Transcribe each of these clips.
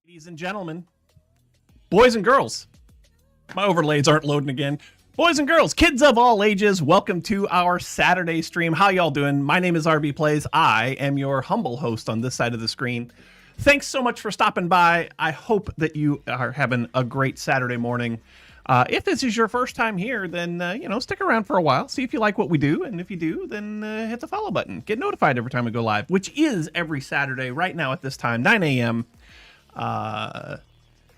Ladies and gentlemen, boys and girls, my overlays aren't loading again. Boys and girls, kids of all ages, welcome to our Saturday stream. How y'all doing? My name is rbPlays. I am your humble host on this side of the screen. Thanks so much for stopping by. I hope that you are having a great Saturday morning. If this is your first time here, then, stick around for a while. See if you like what we do. And if you do, then hit the follow button. Get notified every time we go live, which is every Saturday right now at this time, 9 a.m.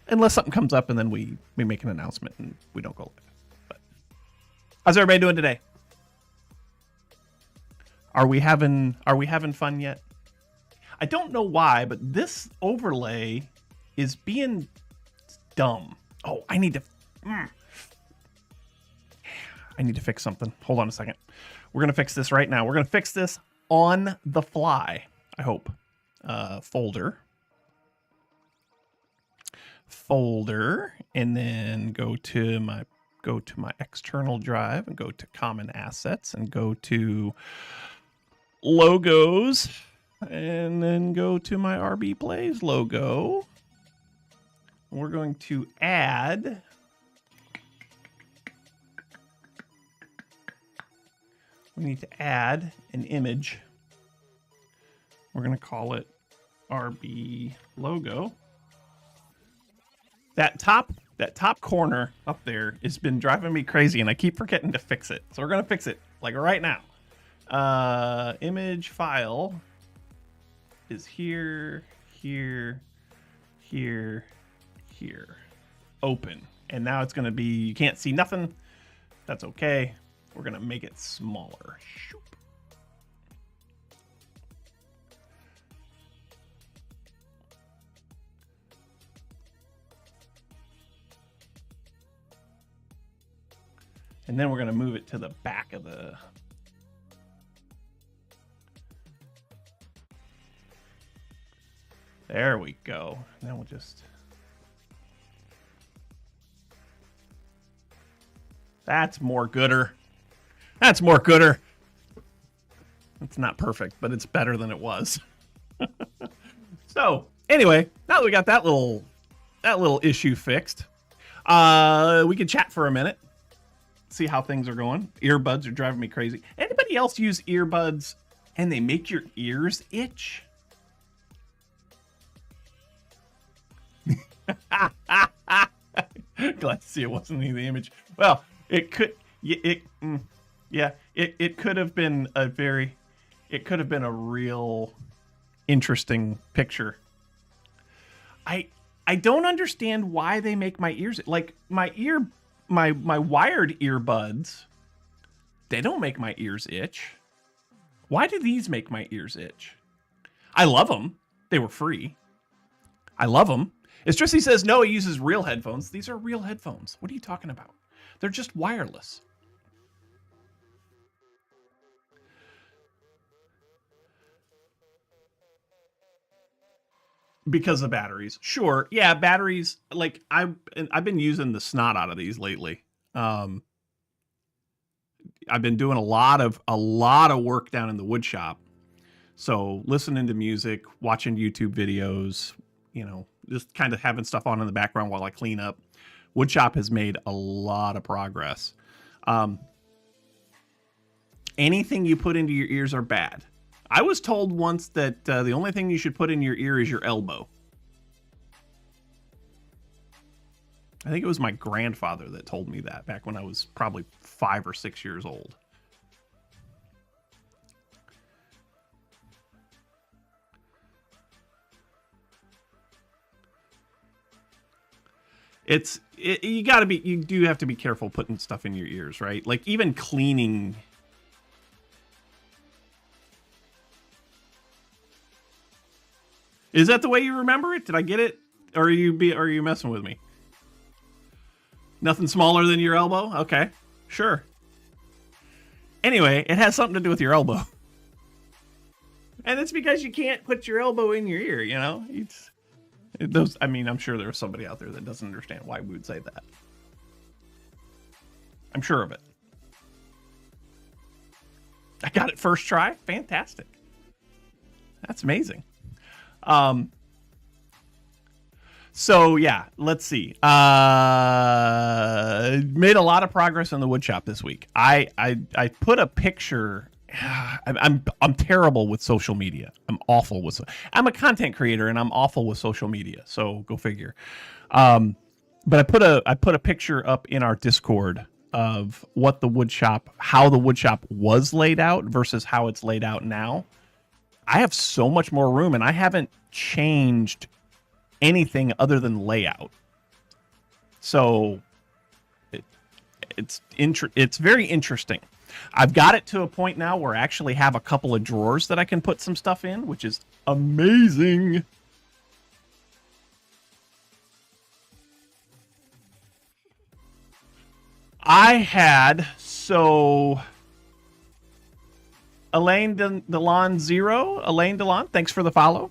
Unless something comes up and then we make an announcement and we don't go live. But how's everybody doing today? Are we having fun yet? I don't know why, but this overlay is being dumb. Oh, I need to fix something. Hold on a second. We're gonna fix this right now. We're gonna fix this on the fly, I hope. Folder, and then go to my external drive and go to common assets and go to logos and then go to my rbPlays logo. We're going to add we need to add an image. We're going to call it RB logo. That top corner up there has been driving me crazy, and I keep forgetting to fix it. So we're going to fix it, like right now. Image file is here. Open. And now it's going to be, you can't see nothing. That's okay. We're going to make it smaller. Shoop. And then we're going to move it to the back of the... There we go. And then we'll just... That's more gooder. That's more gooder. It's not perfect, but it's better than it was. So, anyway, now that we got that little issue fixed, we can chat for a minute. See how things are going. Earbuds are driving me crazy. Anybody else use earbuds and they make your ears itch? Glad to see it wasn't in the image. Well, it could. It could have been a real interesting picture. I don't understand why they make my ears like my wired earbuds. They don't make my ears itch. Why do these make my ears itch? I love them. They were free. I love them. Estricity says, no, he uses real headphones. These are real headphones. What are you talking about? They're just wireless. Because of batteries. Sure. Yeah, batteries. Like I've been using the snot out of these lately. I've been doing a lot of work down in the wood shop. So listening to music, watching YouTube videos, just kind of having stuff on in the background while I clean up. Woodshop has made a lot of progress. Anything you put into your ears are bad. I was told once that the only thing you should put in your ear is your elbow. I think it was my grandfather that told me that back when I was probably 5 or 6 years old. You do have to be careful putting stuff in your ears, right? Like even cleaning. Is that the way you remember it? Did I get it? Or are you messing with me? Nothing smaller than your elbow? Okay, sure. Anyway, it has something to do with your elbow. And it's because you can't put your elbow in your ear, I'm sure there's somebody out there that doesn't understand why we would say that. I'm sure of it. I got it first try. Fantastic. That's amazing. So yeah, let's see. Made a lot of progress in the wood shop this week. I put a picture. I'm terrible with social media. I'm awful with. I'm a content creator and I'm awful with social media. So go figure. But I put a picture up in our Discord of what the wood shop, how the wood shop was laid out versus how it's laid out now. I have so much more room and I haven't changed anything other than layout. So it's very interesting. I've got it to a point now where I actually have a couple of drawers that I can put some stuff in, which is amazing. I had, so Elaine Delon Zero, Elaine Delon, thanks for the follow.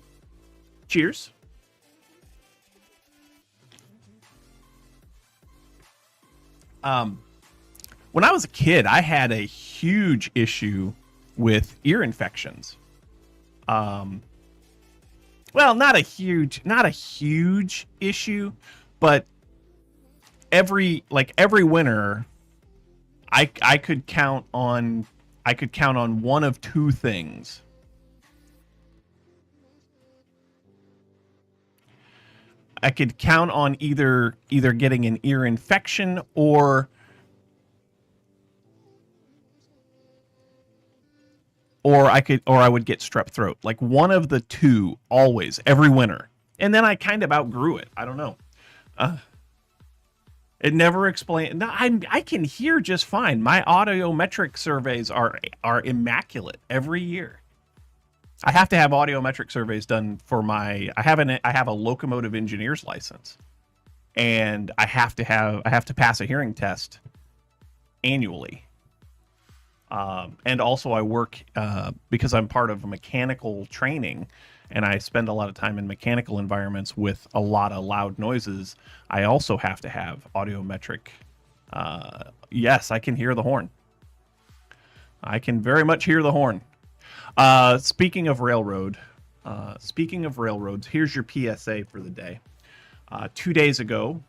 Cheers. When I was a kid, I had a huge issue with ear infections. Well, not a huge issue, but every winter, I could count on one of two things. I could count on either getting an ear infection or I would get strep throat. Like one of the two always every winter. And then I kind of outgrew it. I don't know. It never explained. No, I can hear just fine. My audiometric surveys are immaculate every year. I have to have audiometric surveys done for my. I have a locomotive engineer's license, and I have to pass a hearing test annually. And also I work because I'm part of a mechanical training, and I spend a lot of time in mechanical environments with a lot of loud noises. I also have to have audiometric. Yes, I can hear the horn. I can very much hear the horn. Speaking of railroads, here's your PSA for the day. 2 days ago,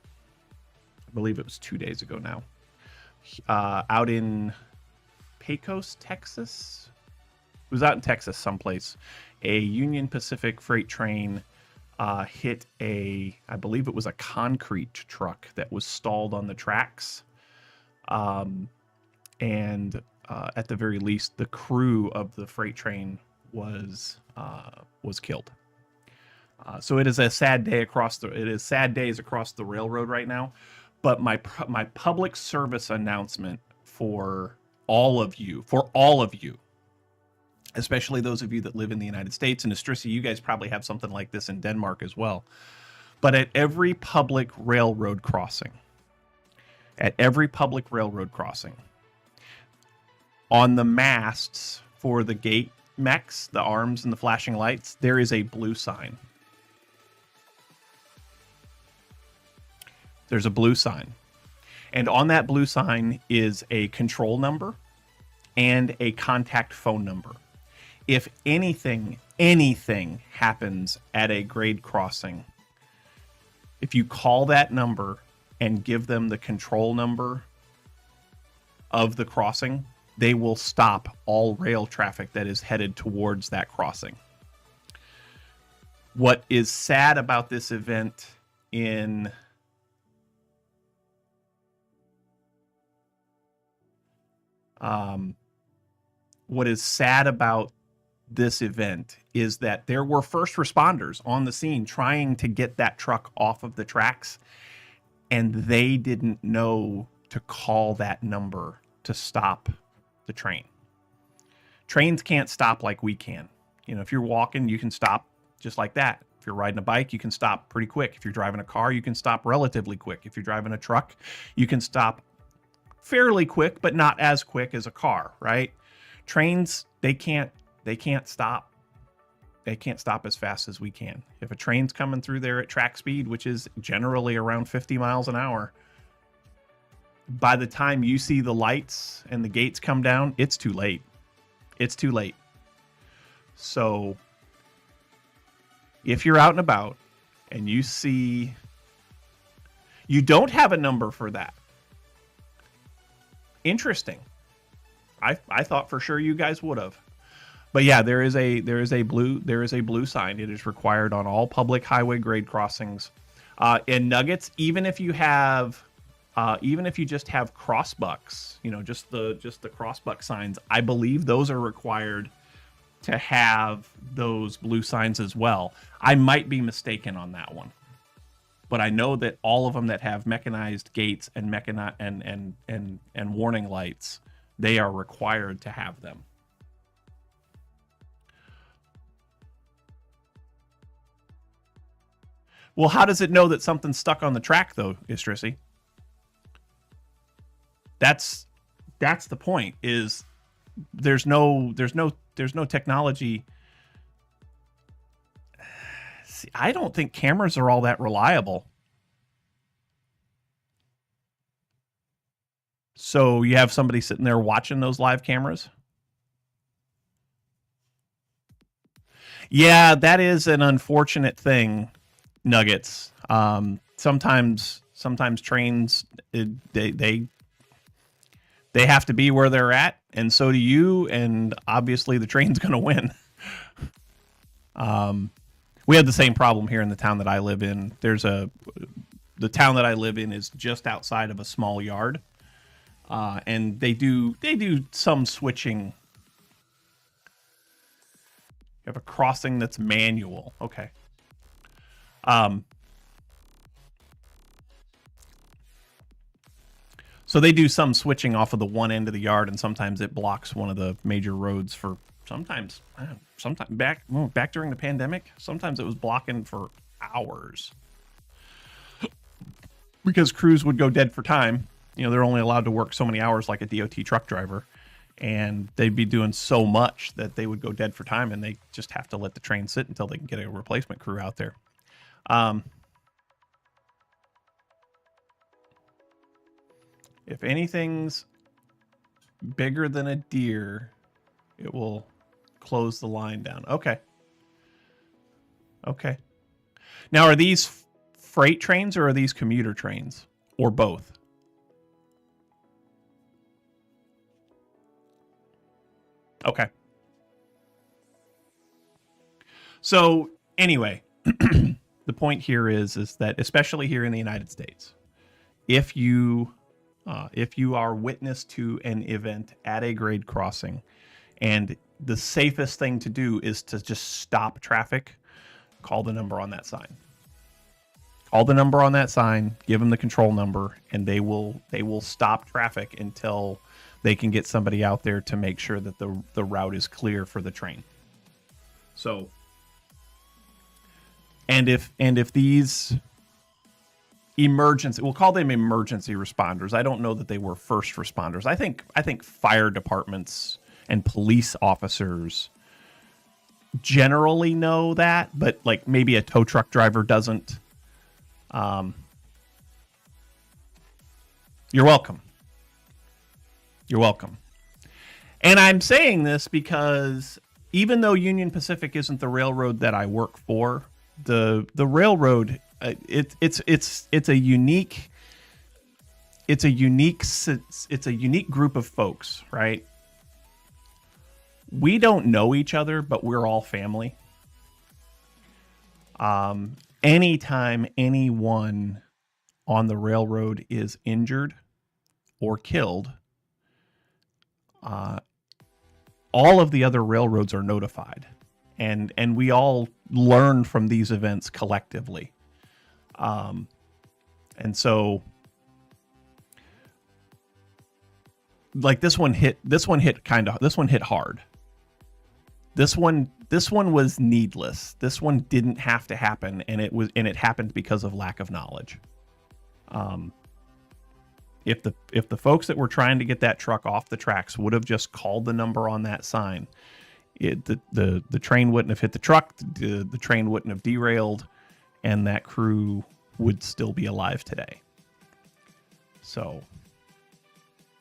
I believe it was 2 days ago now, out in Pecos, Texas. It was out in Texas someplace. A Union Pacific freight train hit I believe it was a concrete truck that was stalled on the tracks. And at the very least, the crew of the freight train was killed. So it is a sad day sad days across the railroad right now. But my public service announcement for all of you, especially those of you that live in the United States, and Estrissa, you guys probably have something like this in Denmark as well. But at every public railroad crossing, on the masts for the gate mechs, the arms and the flashing lights, there is a blue sign. There's a blue sign. And on that blue sign is a control number and a contact phone number. If anything happens at a grade crossing, if you call that number and give them the control number of the crossing, they will stop all rail traffic that is headed towards that crossing. What is sad about this event is that there were first responders on the scene trying to get that truck off of the tracks, and they didn't know to call that number to stop the train. Trains can't stop like we can. You know, if you're walking, you can stop just like that. If you're riding a bike, you can stop pretty quick. If you're driving a car, you can stop relatively quick. If you're driving a truck, you can stop fairly quick, but not as quick as a car, right? Trains, they can't stop. They can't stop as fast as we can. If a train's coming through there at track speed, which is generally around 50 miles an hour, by the time you see the lights and the gates come down, it's too late. It's too late. So if you're out and about and you see You don't have a number for that. Interesting. I thought for sure you guys would have. But yeah, there is a blue sign. It is required on all public highway grade crossings. In Nuggets, even if you just have crossbucks, just the crossbuck signs, I believe those are required to have those blue signs as well. I might be mistaken on that one, but I know that all of them that have mechanized gates and and warning lights, they are required to have them. Well, how does it know that something's stuck on the track, though, Istrisi? That's the point. Is there's no technology. See, I don't think cameras are all that reliable. So you have somebody sitting there watching those live cameras? Yeah, that is an unfortunate thing, Nuggets. Sometimes trains they have to be where they're at, and so do you, and obviously the train's going to win. We had the same problem here in the town that I live in. The town that I live in is just outside of a small yard, and they do some switching. You have a crossing that's manual. Okay. So they do some switching off of the one end of the yard, and sometimes it blocks one of the major roads for sometimes back during the pandemic. Sometimes it was blocking for hours because crews would go dead for time. They're only allowed to work so many hours like a DOT truck driver, and they'd be doing so much that they would go dead for time, and they just have to let the train sit until they can get a replacement crew out there. If anything's bigger than a deer, it will close the line down. Okay. Now, are these freight trains or are these commuter trains, or both? Okay. So anyway, the point here is that, especially here in the United States, if you are witness to an event at a grade crossing, and the safest thing to do is to just stop traffic, call the number on that sign. Call the number on that sign, give them the control number, and they will stop traffic until they can get somebody out there to make sure that the route is clear for the train. So, and if these we'll call them emergency responders. I don't know that they were first responders. I think fire departments and police officers generally know that, but like maybe a tow truck driver doesn't. You're welcome. You're welcome. And I'm saying this because even though Union Pacific isn't the railroad that I work for, the railroad, it's a unique group of folks, right? We don't know each other, but we're all family. Anytime anyone on the railroad is injured or killed, all of the other railroads are notified, and we all learn from these events collectively. And so, like this one hit hard. This one was needless. This one didn't have to happen, and it happened because of lack of knowledge. If the folks that were trying to get that truck off the tracks would have just called the number on that sign, the train wouldn't have hit the truck, the train wouldn't have derailed, and that crew would still be alive today. So,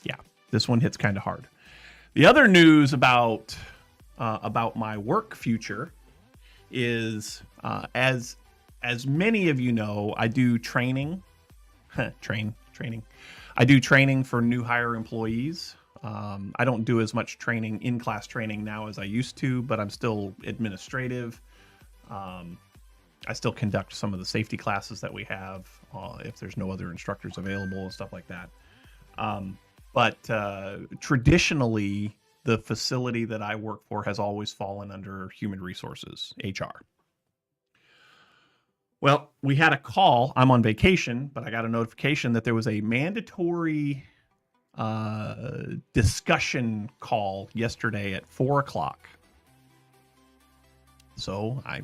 yeah, this one hits kind of hard. The other news about my work future is, as many of you know, I do training training. I do training for new hire employees. I don't do as much training, in-class training now as I used to, but I'm still administrative. I still conduct some of the safety classes that we have if there's no other instructors available and stuff like that. But traditionally, the facility that I work for has always fallen under human resources, HR. Well, we had a call. I'm on vacation, but I got a notification that there was a mandatory discussion call yesterday at 4 o'clock. So I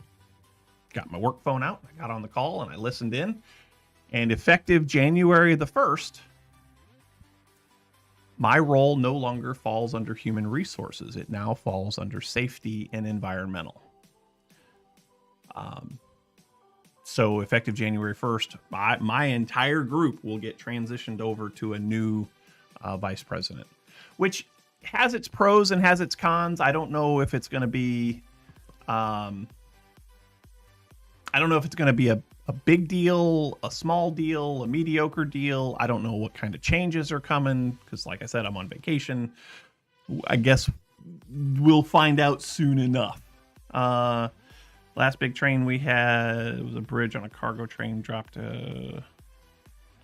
got my work phone out, I got on the call, and I listened in. And effective January the 1st, my role no longer falls under human resources. It now falls under safety and environmental. So effective January 1st, my entire group will get transitioned over to a new vice president, which has its pros and has its cons. I don't know if it's going to be, I don't know if it's going to be a big deal, a small deal, a mediocre deal. I don't know what kind of changes are coming because, like I said, I'm on vacation. I guess we'll find out soon enough. Last big train we had, it was a bridge on a cargo train, dropped a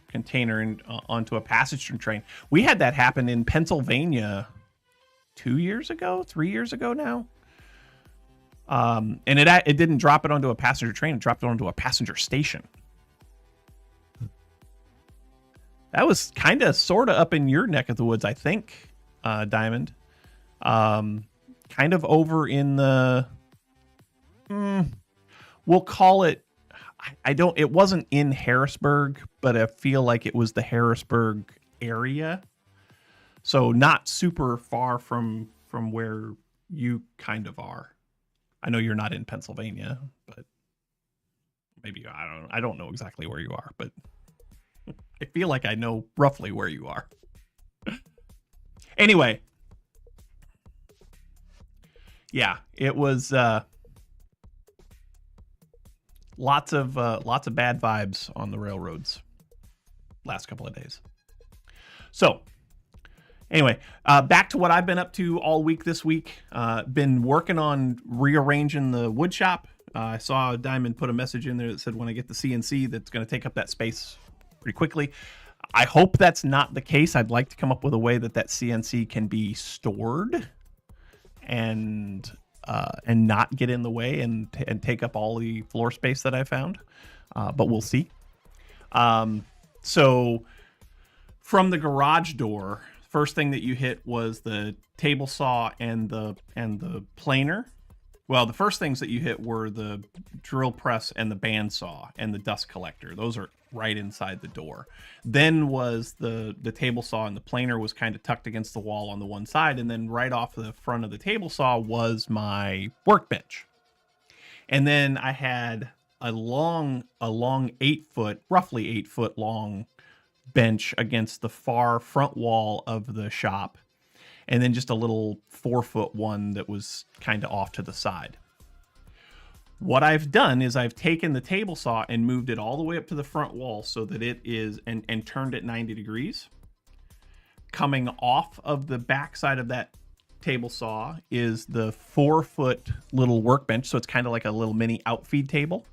container onto a passenger train. We had that happen in Pennsylvania 3 years ago now. And it didn't drop it onto a passenger train. It dropped it onto a passenger station. That was kind of sort of up in your neck of the woods, I think, Diamond. Kind of over in the, we'll call it, it wasn't in Harrisburg, but I feel like it was the Harrisburg area. So not super far from where you kind of are. I know you're not in Pennsylvania, but maybe I don't know exactly where you are, but I feel like I know roughly where you are. Anyway, yeah, it was lots of bad vibes on the railroads last couple of days. So anyway, back to what I've been up to all week this week. Been working on rearranging the wood shop. I saw Diamond put a message in there that said when I get the CNC, that's going to take up that space pretty quickly. I hope that's not the case. I'd like to come up with a way that CNC can be stored and not get in the way and take up all the floor space that I found. But we'll see. So from the garage door, first thing that you hit was the table saw and the planer. Well, the first things that you hit were the drill press and the bandsaw and the dust collector. Those are right inside the door. Then was the table saw, and the planer was kind of tucked against the wall on the one side. And then right off the front of the table saw was my workbench. And then I had a long 8-foot, roughly 8-foot long bench against the far front wall of the shop, and then just a little 4-foot one that was kind of off to the side. What I've done is I've taken the table saw and moved it all the way up to the front wall so that it is, and turned it 90 degrees. Coming off of the back side of that table saw is the 4-foot little workbench, so it's kind of like a little mini outfeed table.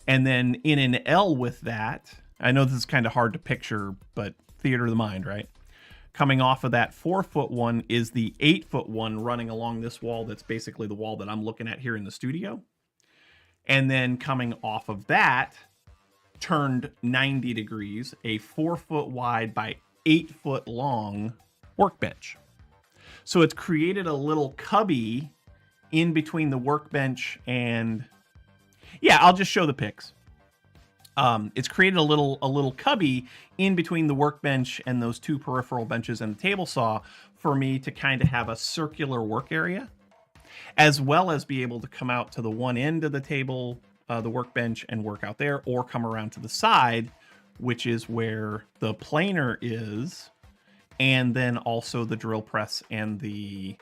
And then in an L with that, I know this is kind of hard to picture, but theater of the mind, right? Coming off of that 4-foot one is the 8-foot one running along this wall. That's basically the wall that I'm looking at here in the studio. And then coming off of that, turned 90 degrees, a 4-foot wide by 8-foot long workbench. So it's created a little cubby in between the workbench and, yeah, I'll just show the pics. It's created a little cubby in between the workbench and those two peripheral benches and the table saw for me to kind of have a circular work area, as well as be able to come out to the one end of the table, the workbench, and work out there, or come around to the side, which is where the planer is, and then also the drill press and the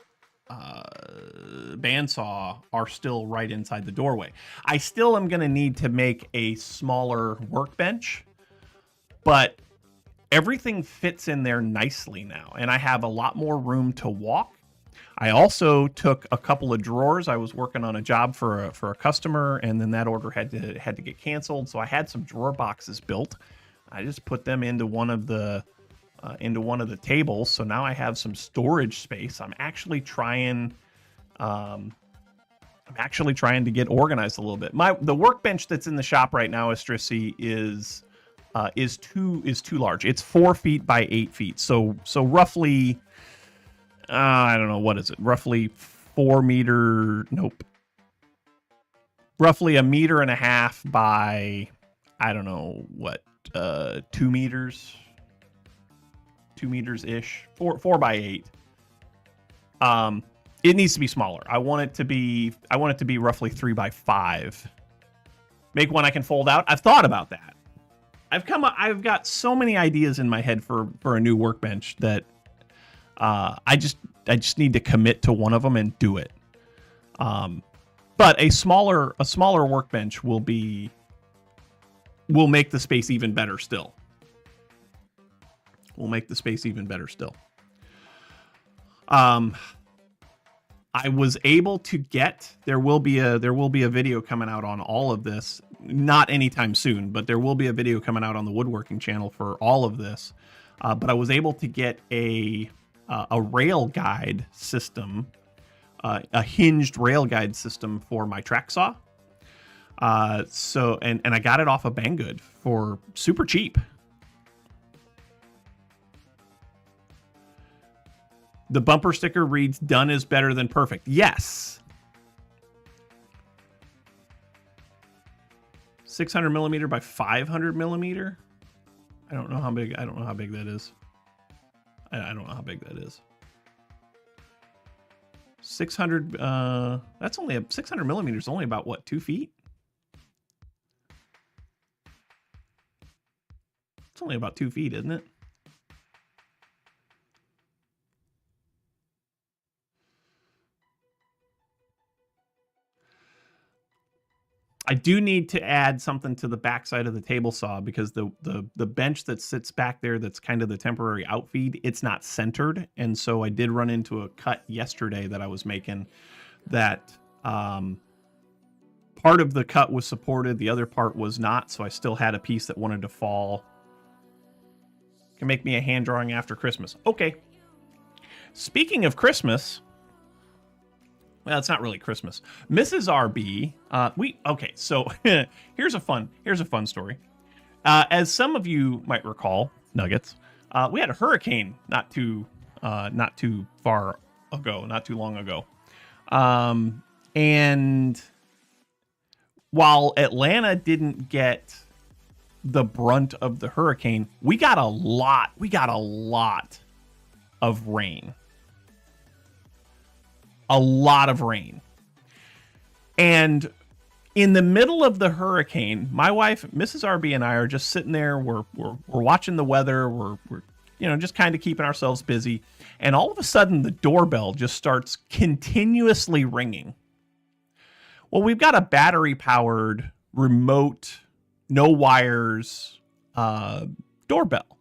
bandsaw are still right inside the doorway. I still am going to need to make a smaller workbench, but everything fits in there nicely now, and I have a lot more room to walk. I also took a couple of drawers. I was working on a job for a customer, and then that order had to get canceled. So I had some drawer boxes built. I just put them into one of the tables. So now I have some storage space. I'm actually trying to get organized a little bit. The workbench that's in the shop right now, Estrisi, is too large. It's 4 feet by 8 feet. So roughly, I don't know, what is it? Roughly 4 meter. Nope. Roughly 1.5 meters by, I don't know what, 2 meters. 2 meters ish. 4 by 8. It needs to be smaller. I want it to be roughly 3 by 5. Make one I can fold out. I've thought about that. I've got so many ideas in my head for a new workbench that I just need to commit to one of them and do it. But a smaller workbench will make the space even better still. I was able to get, there will be a video coming out on all of this, not anytime soon, but there will be a video coming out on the woodworking channel for all of this. But I was able to get a rail guide system, a hinged rail guide system for my track saw. And I got it off of Banggood for super cheap. The bumper sticker reads, "Done is better than perfect." Yes. 600 millimeter by 500 millimeter. I don't know how big that is. I don't know how big that is. 600. That's only 600 millimeters. Only about what, 2 feet? It's only about 2 feet, isn't it? I do need to add something to the backside of the table saw because the bench that sits back there, that's kind of the temporary outfeed, it's not centered. And so I did run into a cut yesterday that I was making that part of the cut was supported, the other part was not. So I still had a piece that wanted to fall. Can make me a hand drawing after Christmas. Okay. Speaking of Christmas, well, it's not really Christmas. Mrs. RB, okay, so here's a fun story. As some of you might recall, Nuggets, we had a hurricane not too long ago. And while Atlanta didn't get the brunt of the hurricane, we got a lot of rain. A lot of rain. And in the middle of the hurricane, my wife, Mrs. RB, and I are just sitting there. We're watching the weather. We're just kind of keeping ourselves busy. And all of a sudden, the doorbell just starts continuously ringing. Well, we've got a battery-powered, remote, no wires doorbell.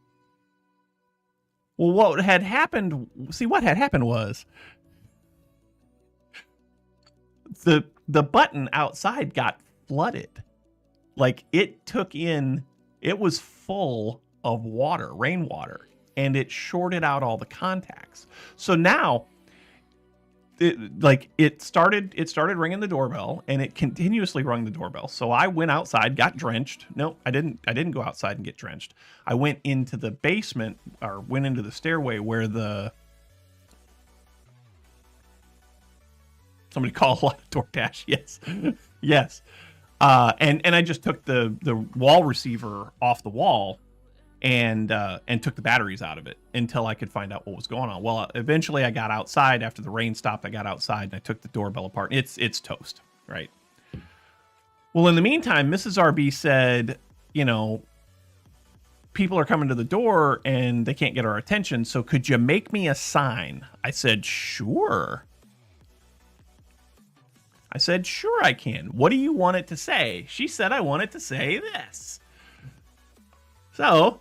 Well, what had happened was the button outside got flooded. Like it was full of water, rainwater, and it shorted out all the contacts. So now it started ringing the doorbell, and it continuously rung the doorbell. So I went outside, got drenched. No, I didn't go outside and get drenched. I went into the basement, or went into the stairway where somebody call a lot of DoorDash. Yes. Yes. And I just took the wall receiver off the wall and took the batteries out of it until I could find out what was going on. Well, eventually I got outside after the rain stopped. I got outside and I took the doorbell apart. It's toast, right? Well, in the meantime, Mrs. RB said, people are coming to the door and they can't get our attention. So could you make me a sign? I said, sure. I can. What do you want it to say? She said, I want it to say this. So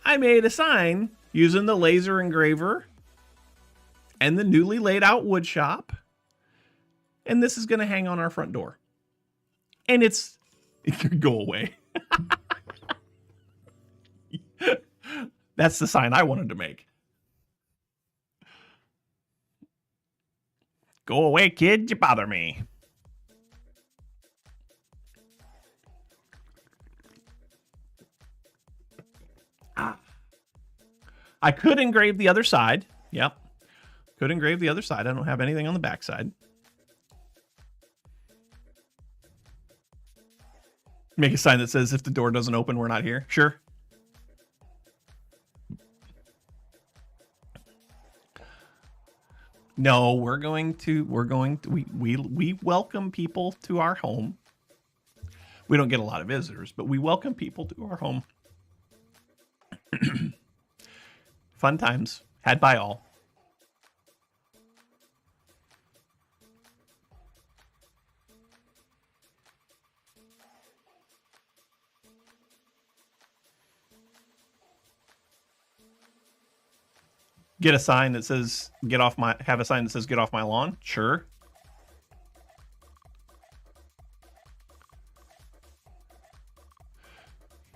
I made a sign using the laser engraver and the newly laid out wood shop. And this is going to hang on our front door. And it could go away. That's the sign I wanted to make. Go away, kid. You bother me. I could engrave the other side. Yep. Could engrave the other side. I don't have anything on the back side. Make a sign that says, if the door doesn't open, we're not here. Sure. No, we welcome people to our home. We don't get a lot of visitors, but we welcome people to our home. Fun times had by all. Get a sign that says have a sign that says get off my lawn. Sure.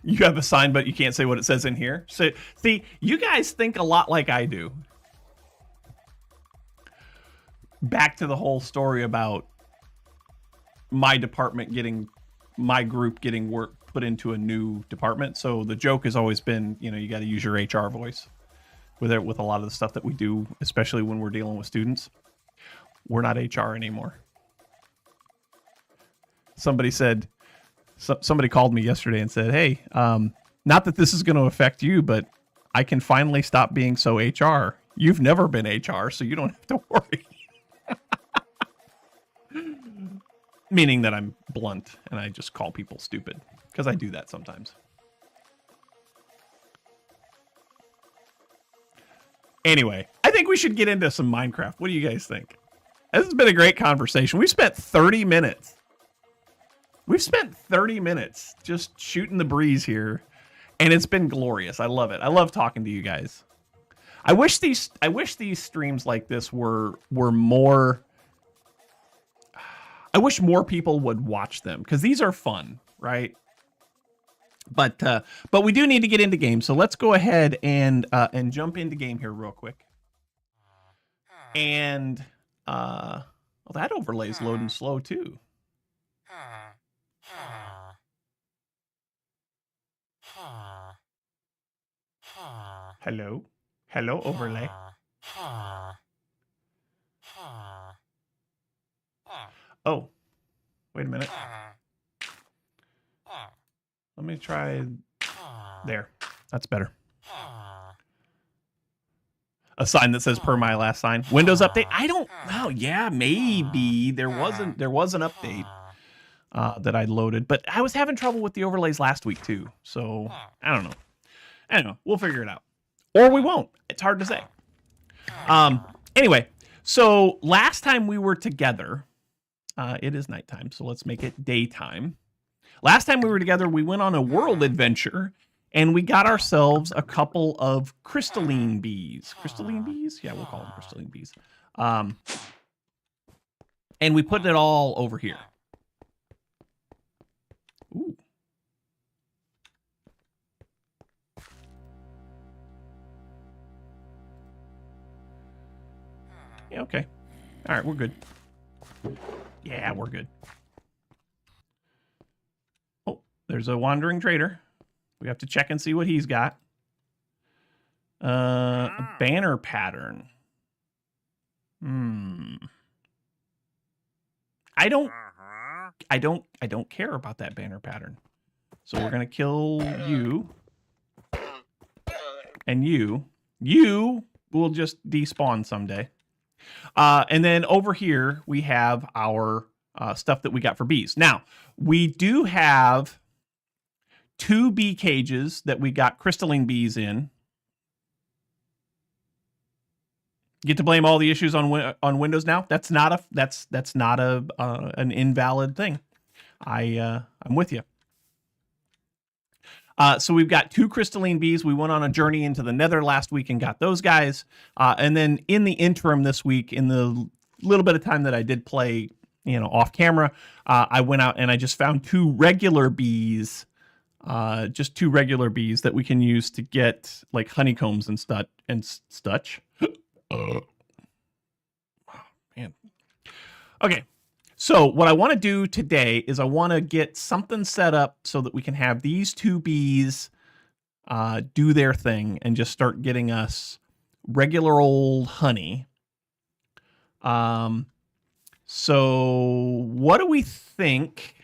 You have a sign, but you can't say what it says in here. So, see, you guys think a lot like I do. Back to the whole story about my group getting work put into a new department. So the joke has always been, you got to use your HR voice with a lot of the stuff that we do, especially when we're dealing with students. We're not HR anymore. Somebody called me yesterday and said, hey, not that this is going to affect you, but I can finally stop being so HR. You've never been HR, so you don't have to worry. Meaning that I'm blunt and I just call people stupid, because I do that sometimes. Anyway, I think we should get into some Minecraft. What do you guys think? This has been a great conversation. We've spent 30 minutes. We've spent 30 minutes just shooting the breeze here, and it's been glorious. I love it. I love talking to you guys. I wish these streams like this were more. I wish more people would watch them, because these are fun, right? But we do need to get into game, so let's go ahead and jump into game here real quick. And well, that overlay's loading slow too. Hello, overlay. Oh, wait a minute. Let me try. There. That's better. A sign that says per my last sign. Windows update. I don't know. Yeah, maybe there was an update that I loaded, but I was having trouble with the overlays last week too. So I don't know. We'll figure it out, or we won't. It's hard to say. Anyway, so last time we were together, it is nighttime, so let's make it daytime. Last time we were together, we went on a world adventure, and we got ourselves a couple of crystalline bees. Crystalline bees? Yeah, we'll call them crystalline bees. And we put it all over here. Ooh. Yeah, okay. All right, we're good. Yeah, we're good. Oh, there's a wandering trader. We have to check and see what he's got. A banner pattern. I don't care about that banner pattern. So we're gonna kill you. And you. You will just despawn someday. And then over here, we have our stuff that we got for bees. Now, we do have 2 bee cages that we got crystalline bees in. Get to blame all the issues on Windows now? That's not an invalid thing. I'm with you. So we've got 2 crystalline bees. We went on a journey into the nether last week and got those guys. And then in the interim this week, in the little bit of time that I did play, off camera, I went out and I just found 2 regular bees, just 2 regular bees that we can use to get like honeycombs and such. Man. Okay. So what I want to do today is I want to get something set up so that we can have these 2 bees do their thing and just start getting us regular old honey. So what do we think?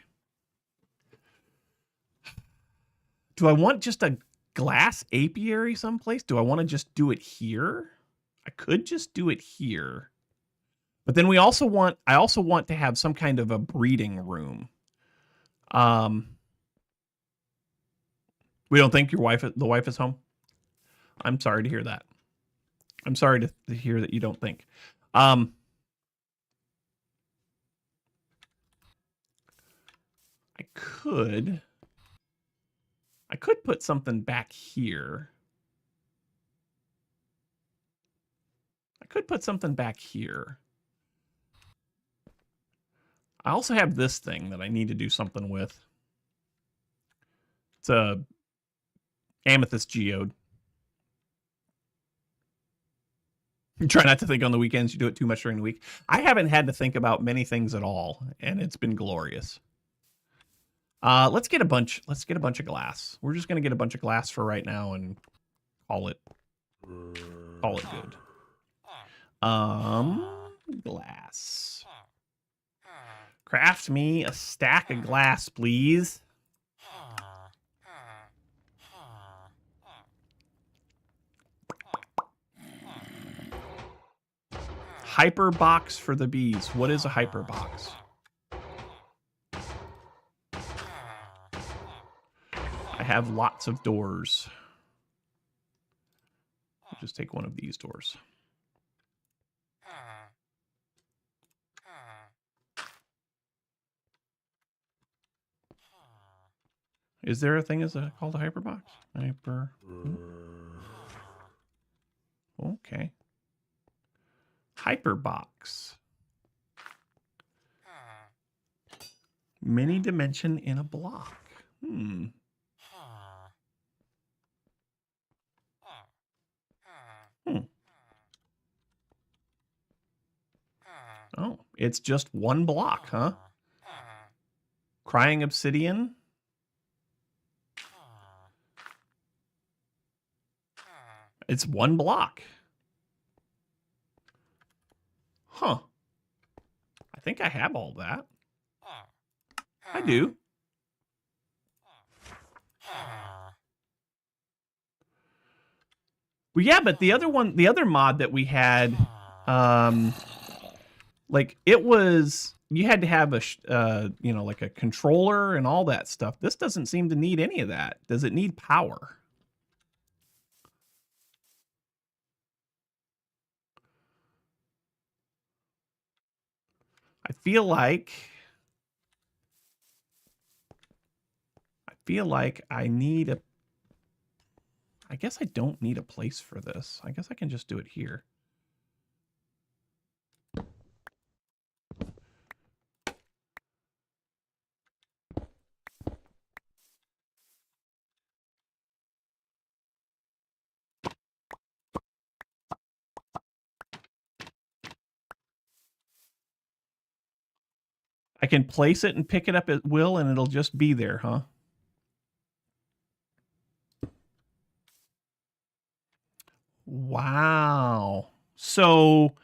Do I want just a glass apiary someplace? Do I want to just do it here? I could just do it here. But then I also want to have some kind of a breeding room. We don't think the wife is home? I'm sorry to hear that. I'm sorry to hear that you don't think. I could put something back here. I also have this thing that I need to do something with. It's a amethyst geode. You try not to think on the weekends. You do it too much during the week. I haven't had to think about many things at all, and it's been glorious. Let's get a bunch of glass. We're just gonna get a bunch of glass for right now and call it good. Glass. Craft me a stack of glass, please. Hyper box for the bees. What is a hyper box? I have lots of doors. I'll just take one of these doors. Is there a thing called a hyperbox? Hyper. Okay. Hyperbox. Mini dimension in a block. Oh, it's just one block, huh? Crying obsidian. It's one block. Huh. I think I have all that. I do. Well, yeah, but the other mod that we had, like it was, you had to have a, like a controller and all that stuff. This doesn't seem to need any of that. Does it need power? I feel like I need a, I guess I don't need a place for this. I guess I can just do it here. I can place it and pick it up at will, and it'll just be there, huh? Wow. So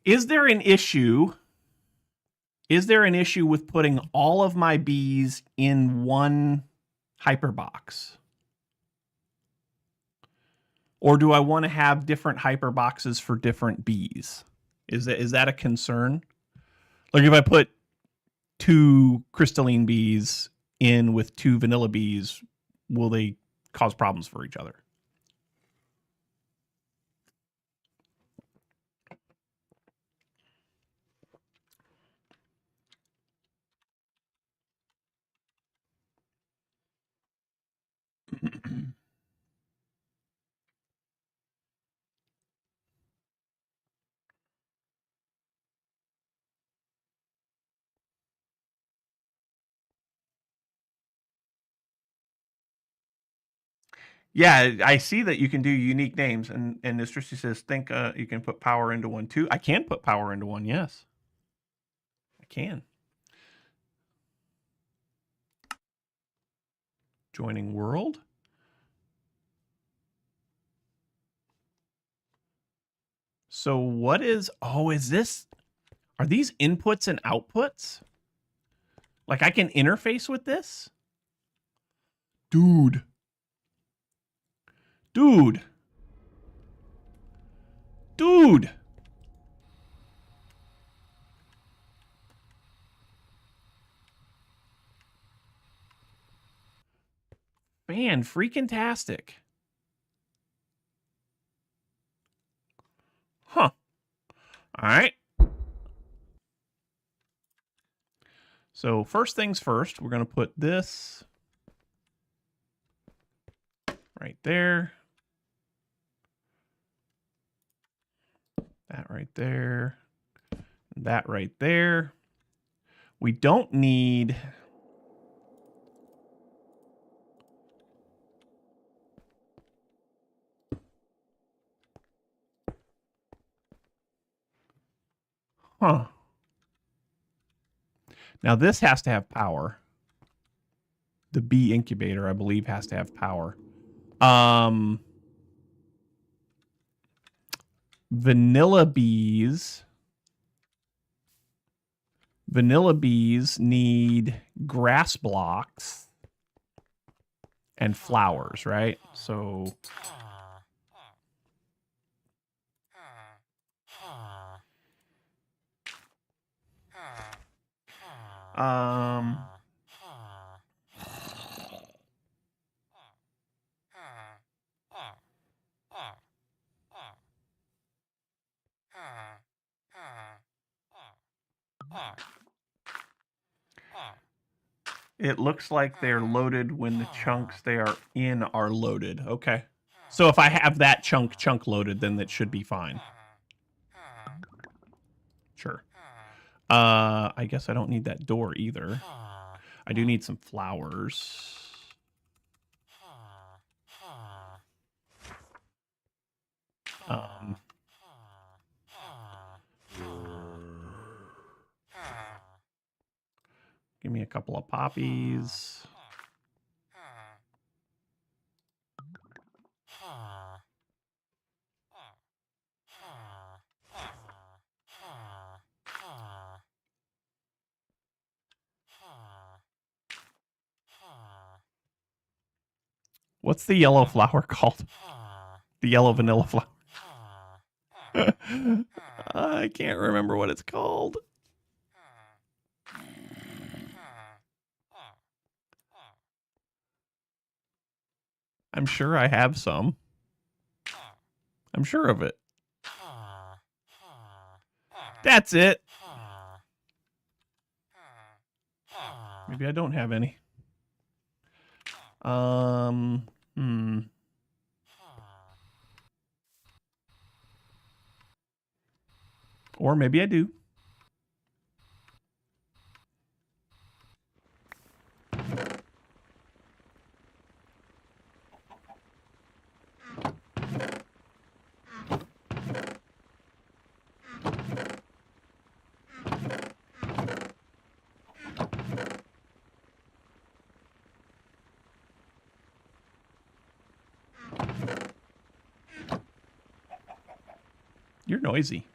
is there an issue? Is there an issue with putting all of my bees in one hyperbox? Or do I want to have different hyperboxes for different bees? Is that a concern? Like if I put 2 crystalline bees in with 2 vanilla bees, will they cause problems for each other? Yeah, I see that you can do unique names, and Nistrici says, think you can put power into one too. I can put power into one, yes. I can. Joining world. So what is, oh, is this, are these inputs and outputs? Like I can interface with this? Dude. Dude. Dude. Man, freaking tastic. Huh. All right. So first things first, we're going to put this right there. That right there. That right there. We don't need... Huh. Now this has to have power. The bee incubator, I believe, has to have power. Vanilla bees need grass blocks and flowers, right? So it looks like they're loaded when the chunks they are in are loaded. Okay. So if I have that chunk loaded, then that should be fine. Sure. I guess I don't need that door either. I do need some flowers. Give me a couple of poppies. What's the yellow flower called? The yellow vanilla flower. I can't remember what it's called. I'm sure I have some. I'm sure of it. That's it. Maybe I don't have any. Or maybe I do. You're noisy.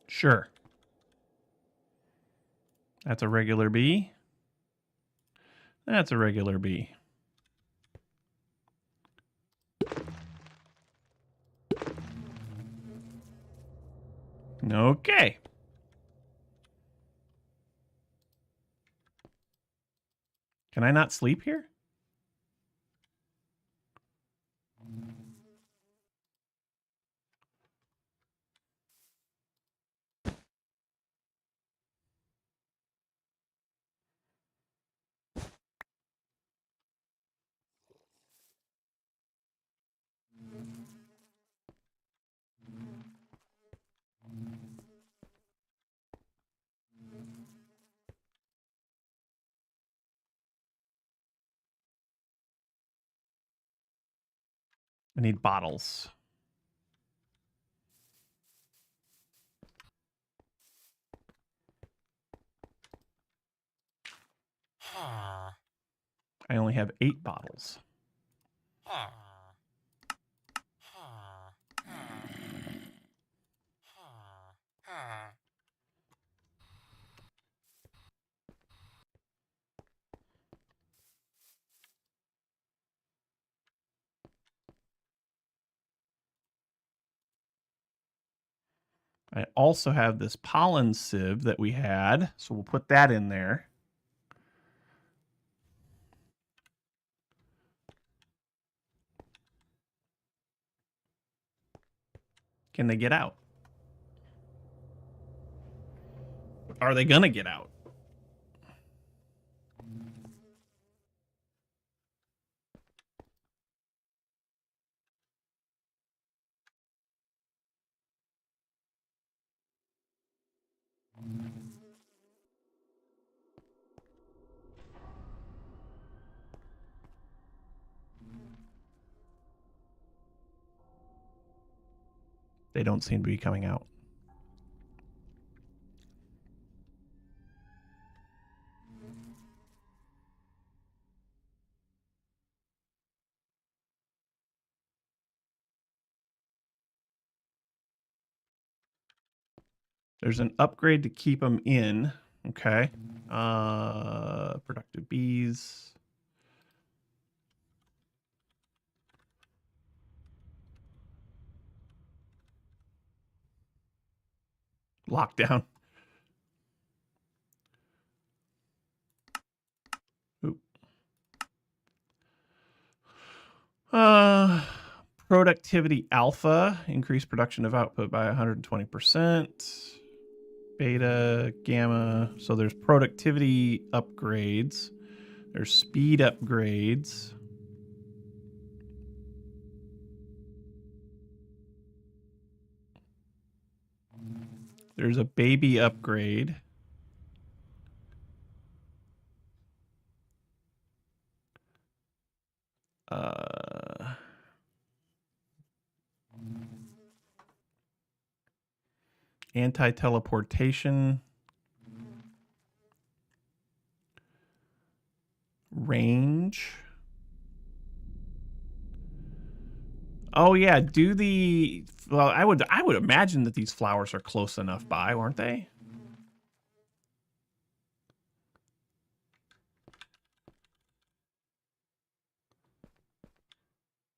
Sure. That's a regular bee. That's a regular bee. Okay. Can I not sleep here? I need bottles. I only have 8 bottles. I also have this pollen sieve that we had, so we'll put that in there. Can they get out? Are they gonna get out? They don't seem to be coming out. There's an upgrade to keep them in. Okay. Productive bees. Lockdown. Oop. Productivity alpha, increased production of output by 120%. Beta, gamma. So there's productivity upgrades. There's speed upgrades. There's a baby upgrade. Anti-teleportation. Range. Oh yeah, do the well, I would imagine that these flowers are close enough by, aren't they?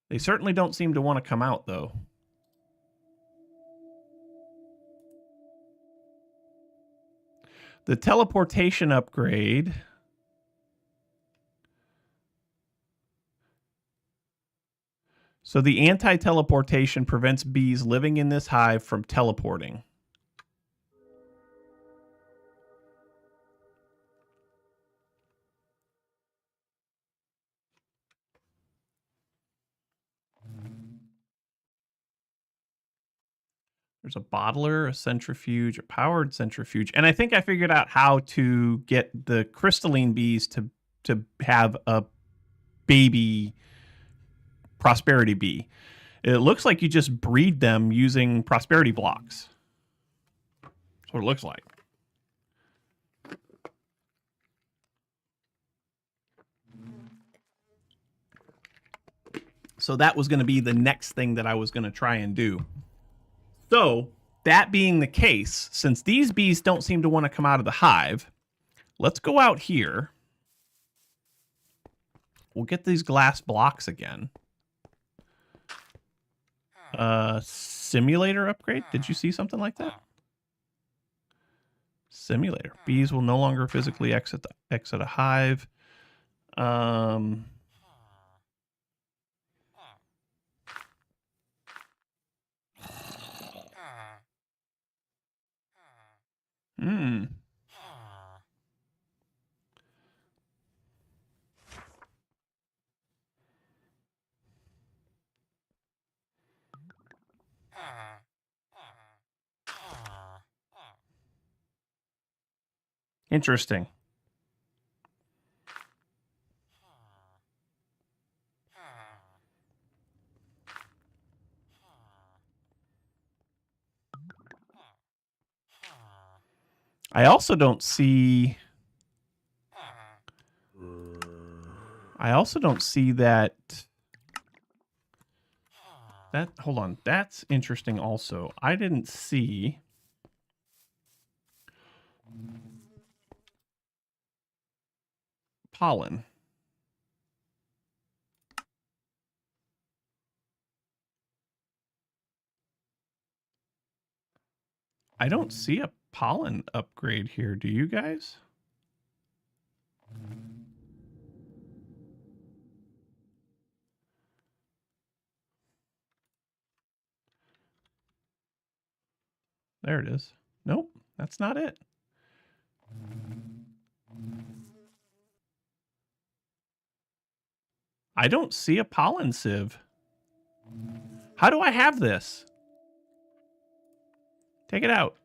They certainly don't seem to want to come out though. The teleportation upgrade. So the anti-teleportation prevents bees living in this hive from teleporting. There's a bottler, a centrifuge, a powered centrifuge. And I think I figured out how to get the crystalline bees to have a baby ProsperiBee. It looks like you just breed them using prosperity blocks. That's what it looks like. So that was going to be the next thing that I was going to try and do. So that being the case, since these bees don't seem to want to come out of the hive, let's go out here. We'll get these glass blocks again. Simulator upgrade? Did you see something like that? simulator. Bees will no longer physically exit a hive. Interesting. I also don't see that. Hold on. That's interesting also. I didn't see pollen. I don't see a pollen upgrade here. Do you guys? There it is. Nope, that's not it. I don't see a pollen sieve. How do I have this? Take it out.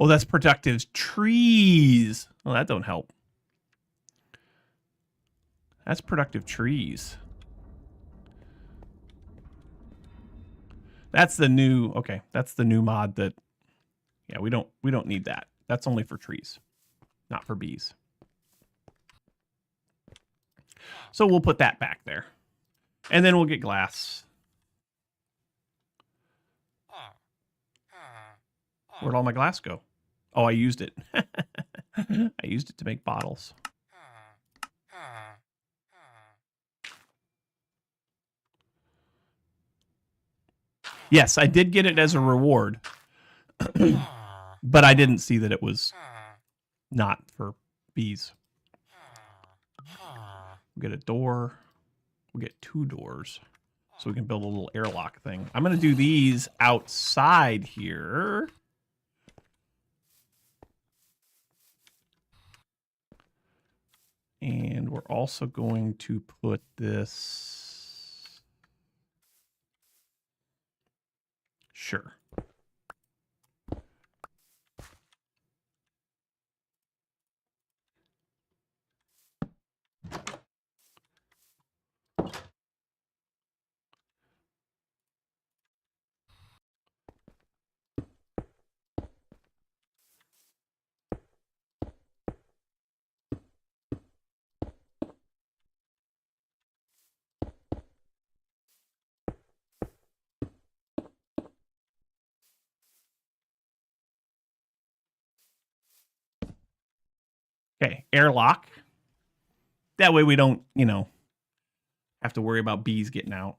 Oh, that's productive trees. Well, that don't help. That's productive trees. That's the new, okay, that's the new mod that, yeah, we don't need that. That's only for trees, not for bees. So we'll put that back there. And then we'll get glass. Where'd all my glass go? Oh, I used it. I used it to make bottles. Yes, I did get it as a reward. But I didn't see that it was not for bees. We'll get a door. We'll get 2 doors. So we can build a little airlock thing. I'm going to do these outside here. And we're also going to put this... Sure. Okay, airlock. That way we don't, you know, have to worry about bees getting out.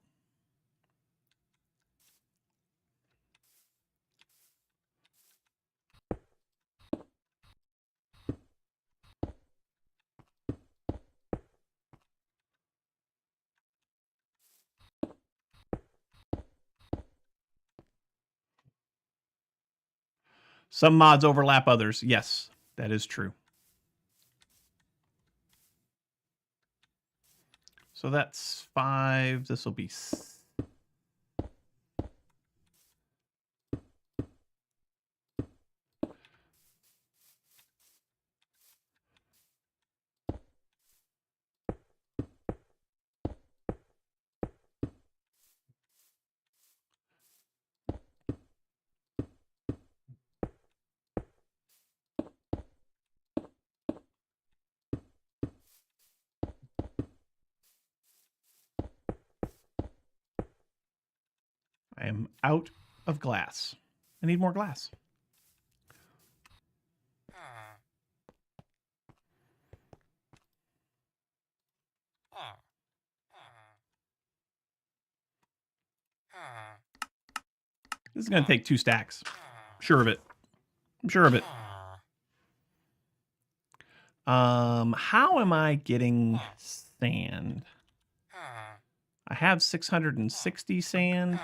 Some mods overlap others. Yes, that is true. So that's 5. This will be... I am out of glass. I need more glass. This is going to take 2 stacks. Sure of it. I'm sure of it. How am I getting sand? I have 660 sand.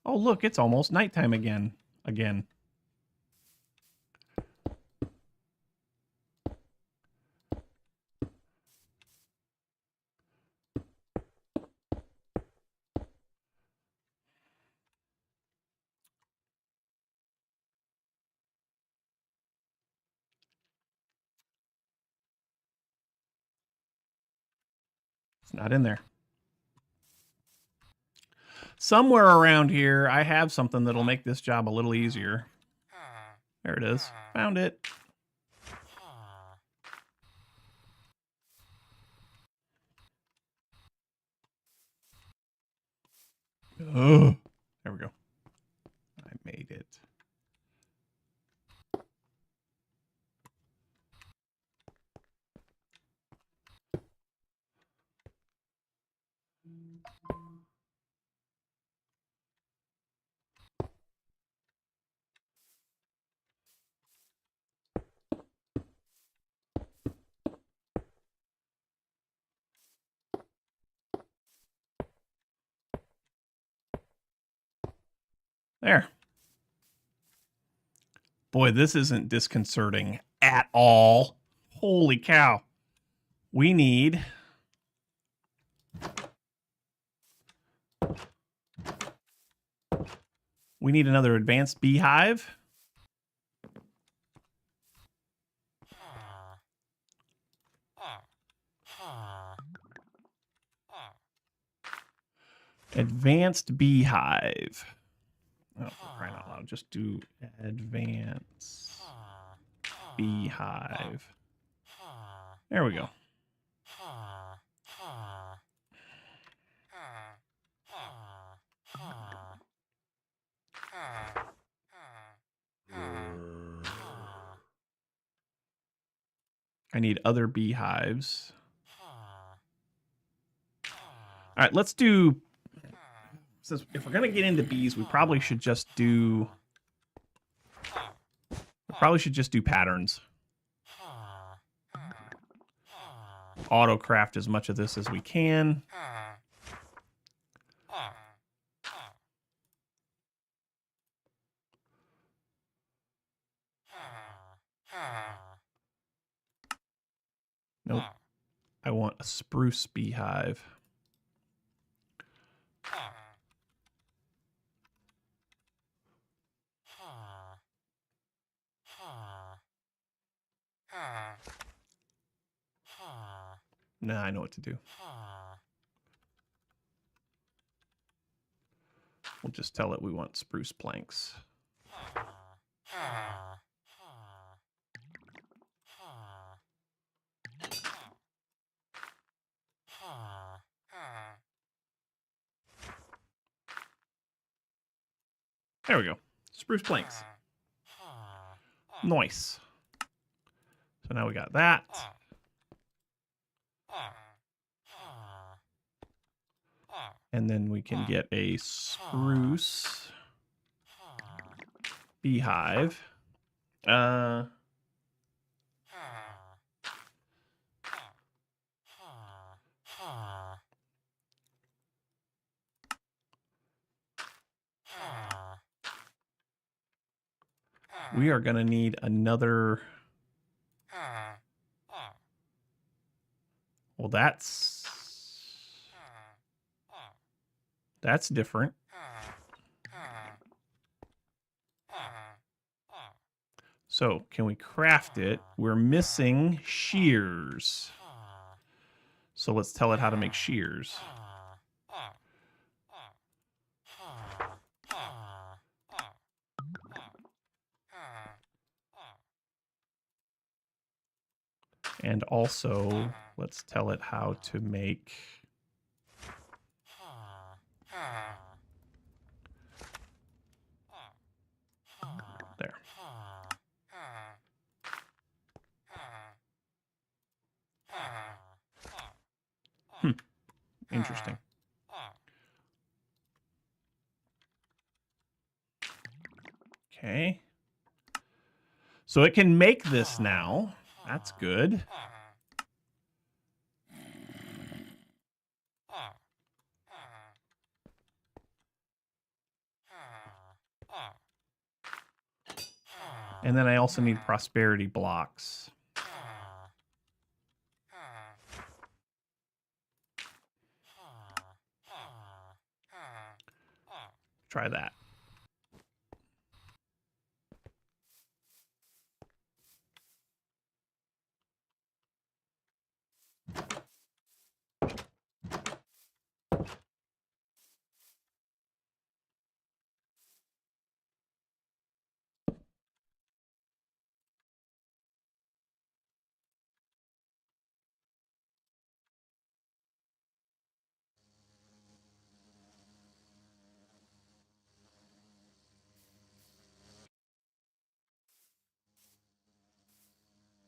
Oh, look, it's almost nighttime again. It's not in there. Somewhere around here, I have something that'll make this job a little easier. There it is. Found it. Oh, there we go. I made it. There. Boy, this isn't disconcerting at all. Holy cow. We need... another advanced beehive. Advanced beehive. Oh, for crying out loud. Just do advanced beehive. There we go. I need other beehives. All right, let's do... Since if we're going to get into bees, we probably should just do... patterns. Auto-craft as much of this as we can. Nope. I want a spruce beehive. Nah, I know what to do. We'll just tell it we want spruce planks. There we go. Spruce planks. Nice. So now we got that. And then we can get a spruce beehive. We are going to need another... Well, that's different. So, can we craft it? We're missing shears. So let's tell it how to make shears. And also, let's tell it how to make... There. Interesting. Okay. So it can make this now. That's good. And then I also need prosperity blocks. Try that.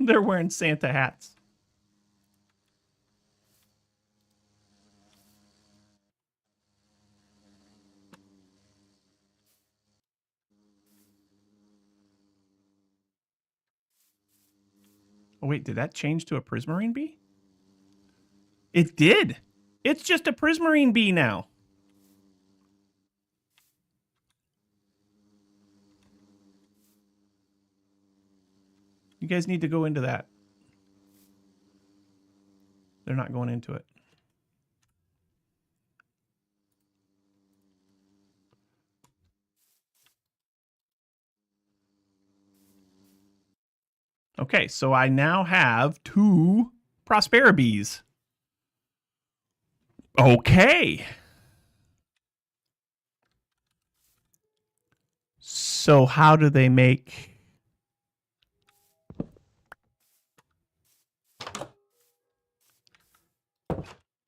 They're wearing Santa hats. Oh, wait, did that change to a prismarine bee? It did. It's just a prismarine bee now. You guys need to go into that. They're not going into it. Okay, so I now have 2 ProsperiBees. Okay. So how do they make...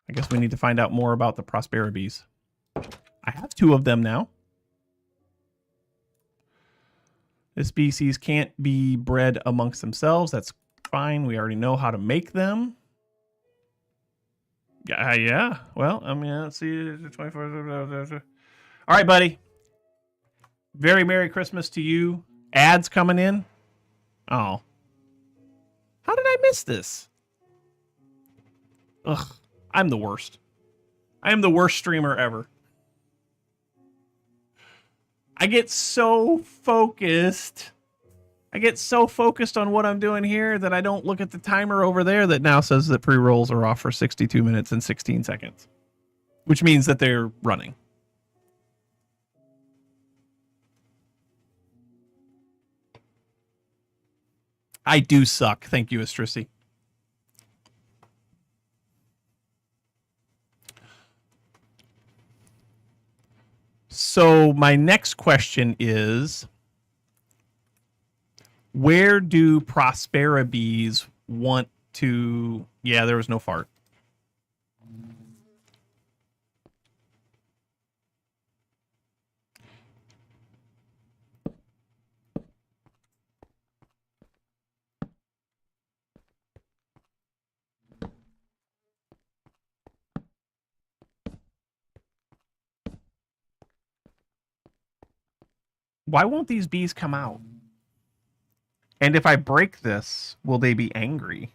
I guess we need to find out more about the ProsperiBees. I have 2 of them now. This species can't be bred amongst themselves. That's fine. We already know how to make them. Yeah. Well, I mean, let's see. 24. All right, buddy. Very Merry Christmas to you. Ads coming in. Oh. How did I miss this? Ugh. I'm the worst. I am the worst streamer ever. I get so focused. I get so focused on what I'm doing here that I don't look at the timer over there that now says that pre-rolls are off for 62 minutes and 16 seconds. Which means that they're running. I do suck. Thank you, Estrisi. So my next question is, where do ProsperiBees want to... Yeah, there was no fart. Why won't these bees come out? And if I break this, will they be angry?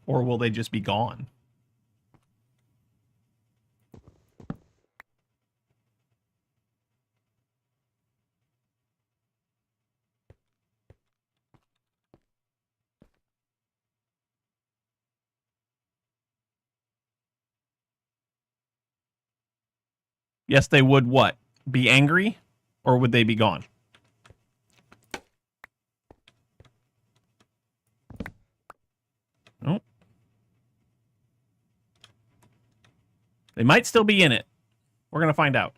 Or will they just be gone? Yes, they would what? Be angry? Or would they be gone? Nope. They might still be in it. We're going to find out.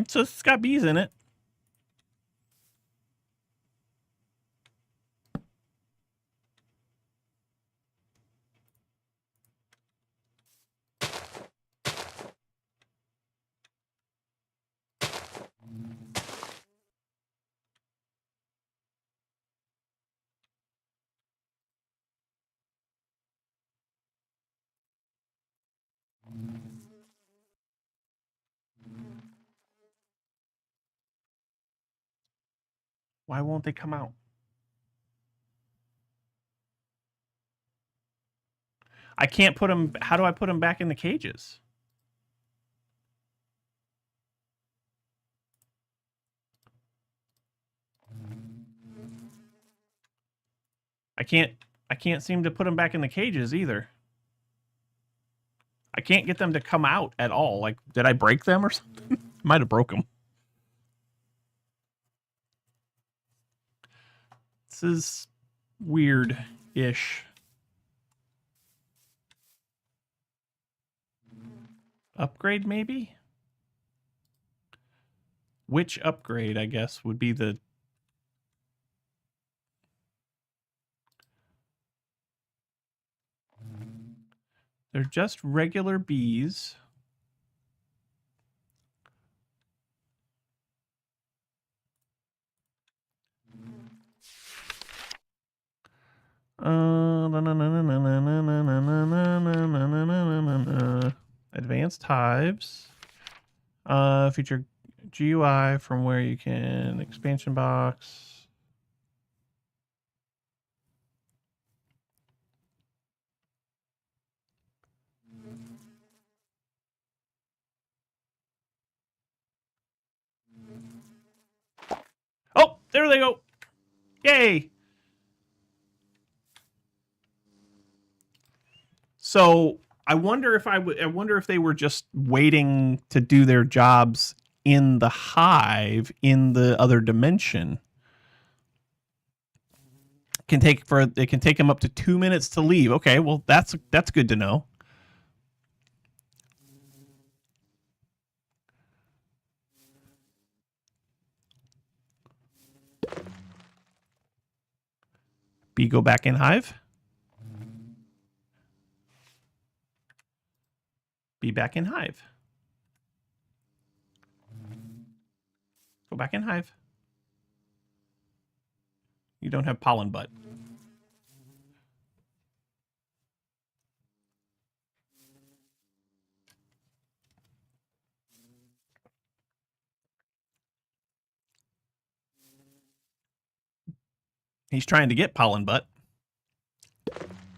So it's got bees in it. Why won't they come out? I can't put them. How do I put them back in the cages? I can't seem to put them back in the cages either. I can't get them to come out at all. Like, did I break them or something? Might have broke them. This is weird-ish. Upgrade, maybe? Which upgrade, I guess, would be the... They're just regular bees. Advanced hives. Feature GUI from where you can expansion box. Oh, there they go. Yay. So I wonder if they were just waiting to do their jobs in the hive in the other dimension. It can take them up to 2 minutes to leave. Okay, well that's good to know. B, go back in hive. Be back in hive. Go back in hive. You don't have pollen butt. He's trying to get pollen butt.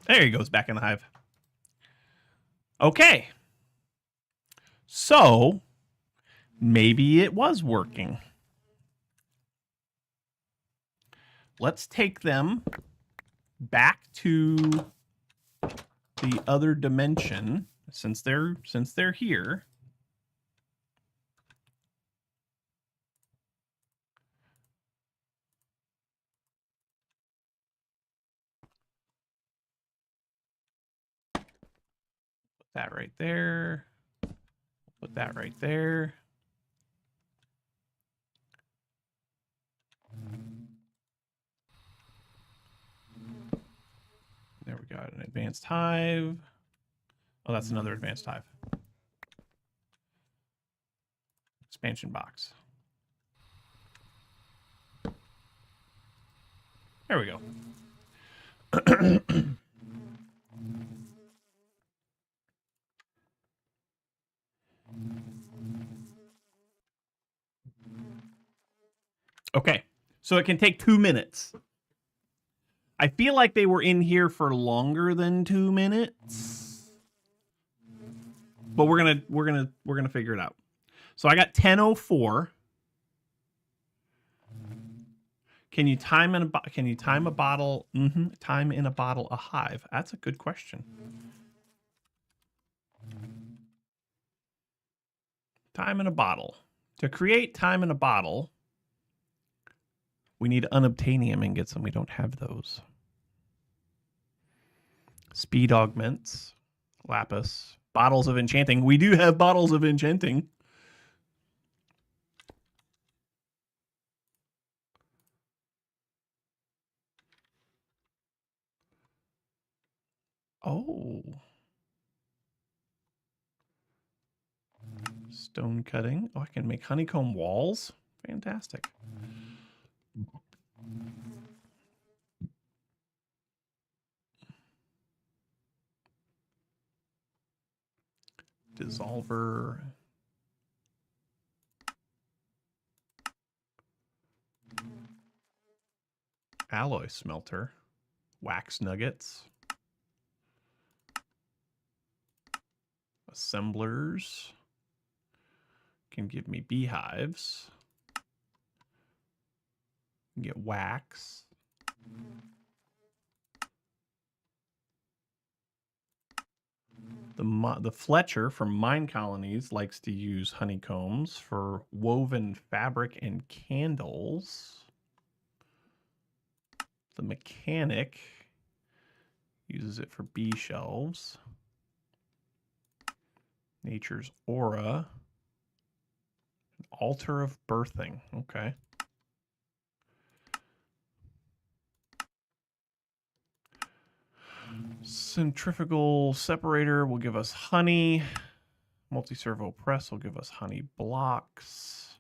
There he goes, back in the hive. Okay. So, maybe it was working. Let's take them back to the other dimension since they're here. Put that right there. Put that right there. There we got an advanced hive. Oh, that's another advanced hive. Expansion box. There we go. Okay, so it can take 2 minutes. I feel like they were in here for longer than 2 minutes, but we're gonna figure it out. So I got 10:04. Can you time in a bottle? Time in a bottle a hive. That's a good question. Time in a bottle. To create time in a bottle, we need unobtainium ingots, and we don't have those. Speed augments, lapis, bottles of enchanting. We do have bottles of enchanting. Oh. Stone cutting. Oh, I can make honeycomb walls. Fantastic. Dissolver. Alloy smelter. Wax nuggets. Assemblers. Can give me beehives. Get wax. The Fletcher from Mine Colonies likes to use honeycombs for woven fabric and candles. The Mechanic uses it for bee shelves. Nature's Aura. Altar of Birthing. Okay. Centrifugal separator will give us honey. Multi-servo press will give us honey blocks.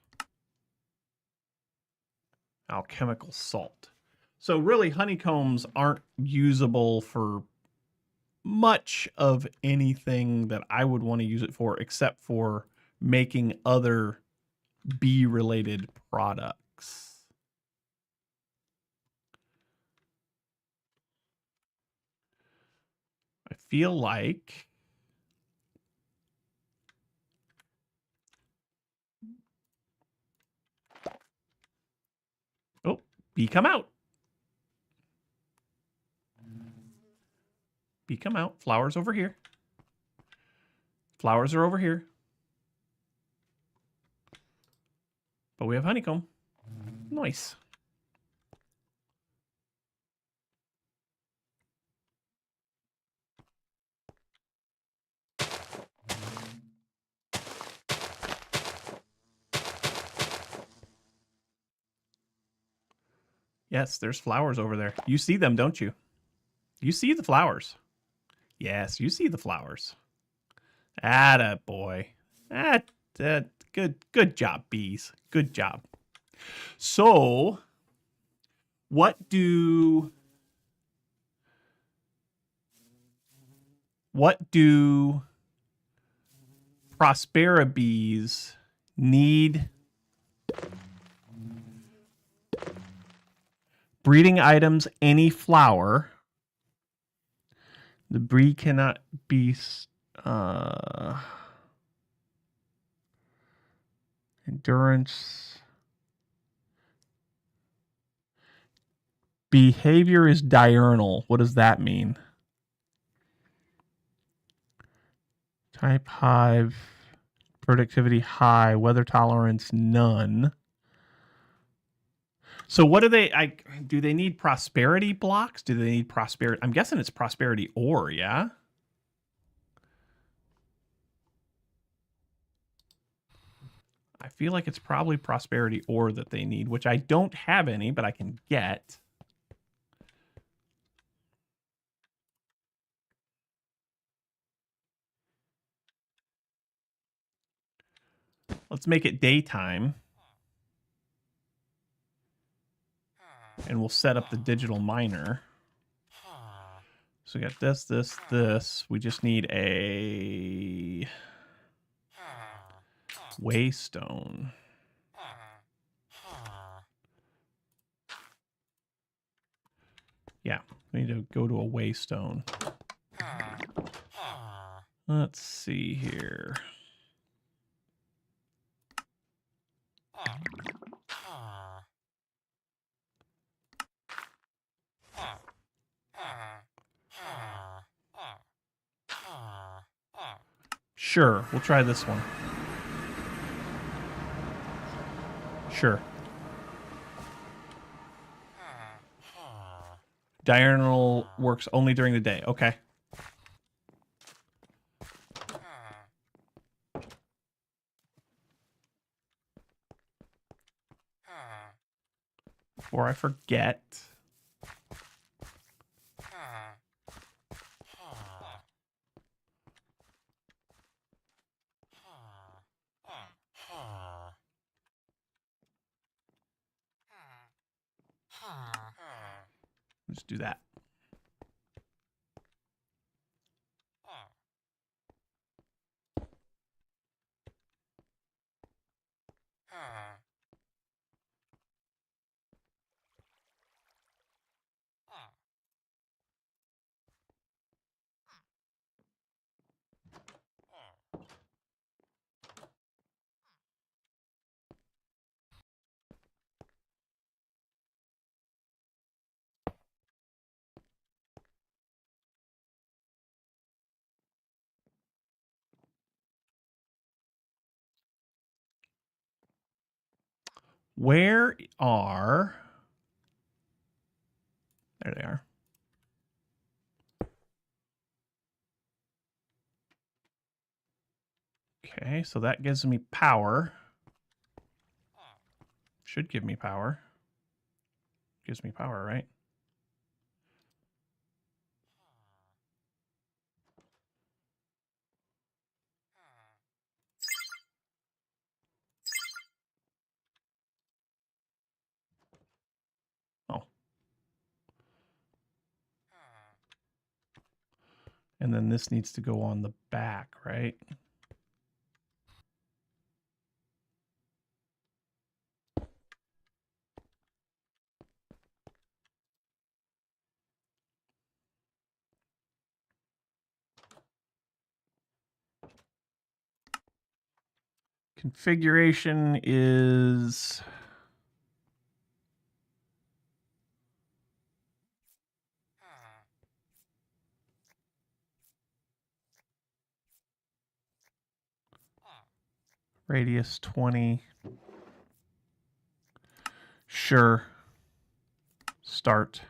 Alchemical salt. So really, honeycombs aren't usable for much of anything that I would want to use it for, except for making other bee-related products. I feel like oh, bee come out. Bee come out. Flowers over here. Flowers are over here. But we have honeycomb. Nice. Yes, there's flowers over there. You see them, don't you? You see the flowers. Yes, you see the flowers. Atta boy. Good job, bees. Good job. So, what do ProsperiBees need? Breeding items, any flower. The breed cannot be endurance. Behavior is diurnal. What does that mean? Type hive. Productivity high. Weather tolerance none. So what do they do they need prosperity blocks? Do they need prosperity? I'm guessing it's prosperity ore, yeah? I feel like it's probably prosperity ore that they need, which I don't have any, but I can get. Let's make it daytime. And we'll set up the digital miner. So we got this, this, this. We just need a waystone. Yeah, we need to go to a waystone. Let's see here. Sure, we'll try this one. Sure. Diurnal works only during the day. Okay. Before I forget. Let's do that. Where are... There they are. Okay, so that gives me power. Should give me power. Gives me power, right? Oh. And then this needs to go on the back, right? Configuration is... Radius 20. Sure. Start.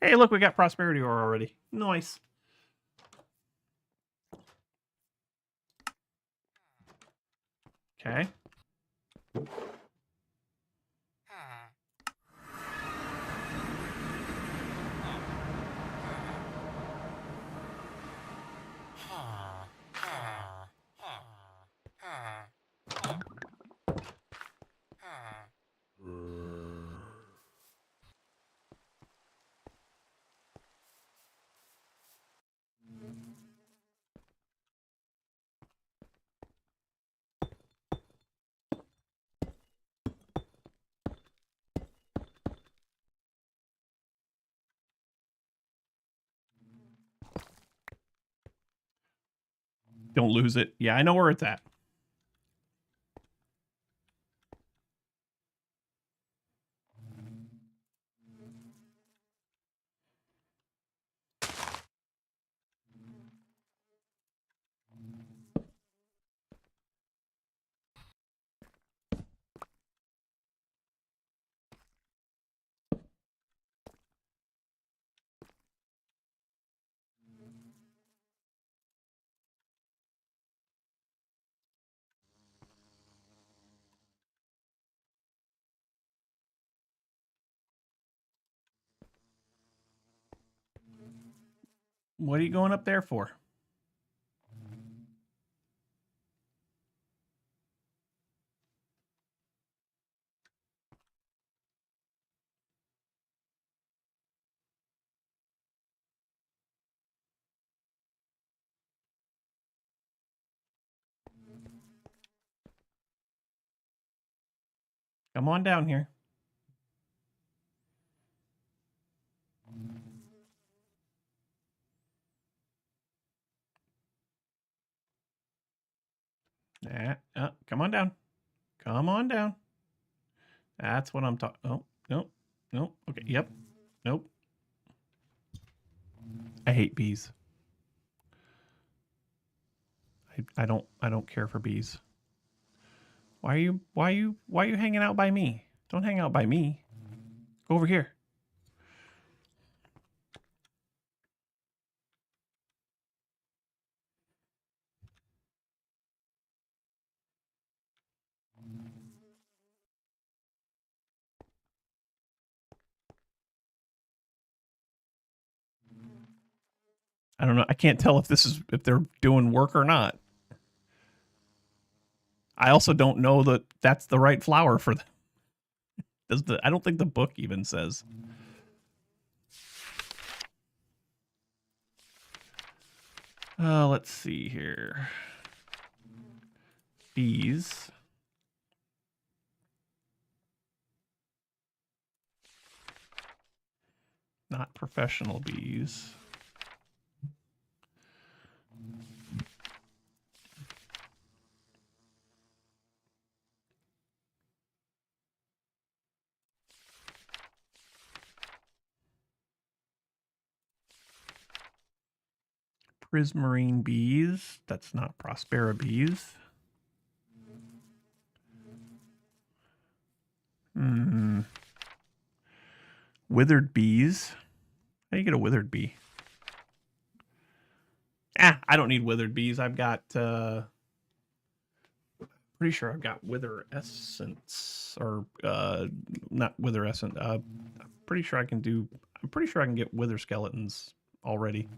Hey, look, we got prosperity ore already. Nice. Okay. Don't lose it. Yeah, I know where it's at. What are you going up there for? Come on down here. Come on down. Come on down. That's what I'm talking. Oh, nope. Nope. Okay. Yep. Nope. I hate bees. I don't care for bees. Why are you hanging out by me? Don't hang out by me. Go over here. I don't know. I can't tell if they're doing work or not. I also don't know that that's the right flower for them. I don't think the book even says. Let's see here. Bees. Not professional bees. Prismarine bees. That's not ProsperiBees. Withered bees. How do you get a withered bee? I don't need withered bees. I've got pretty sure I've got wither essence, or not wither essence. I'm pretty sure I can get wither skeletons already.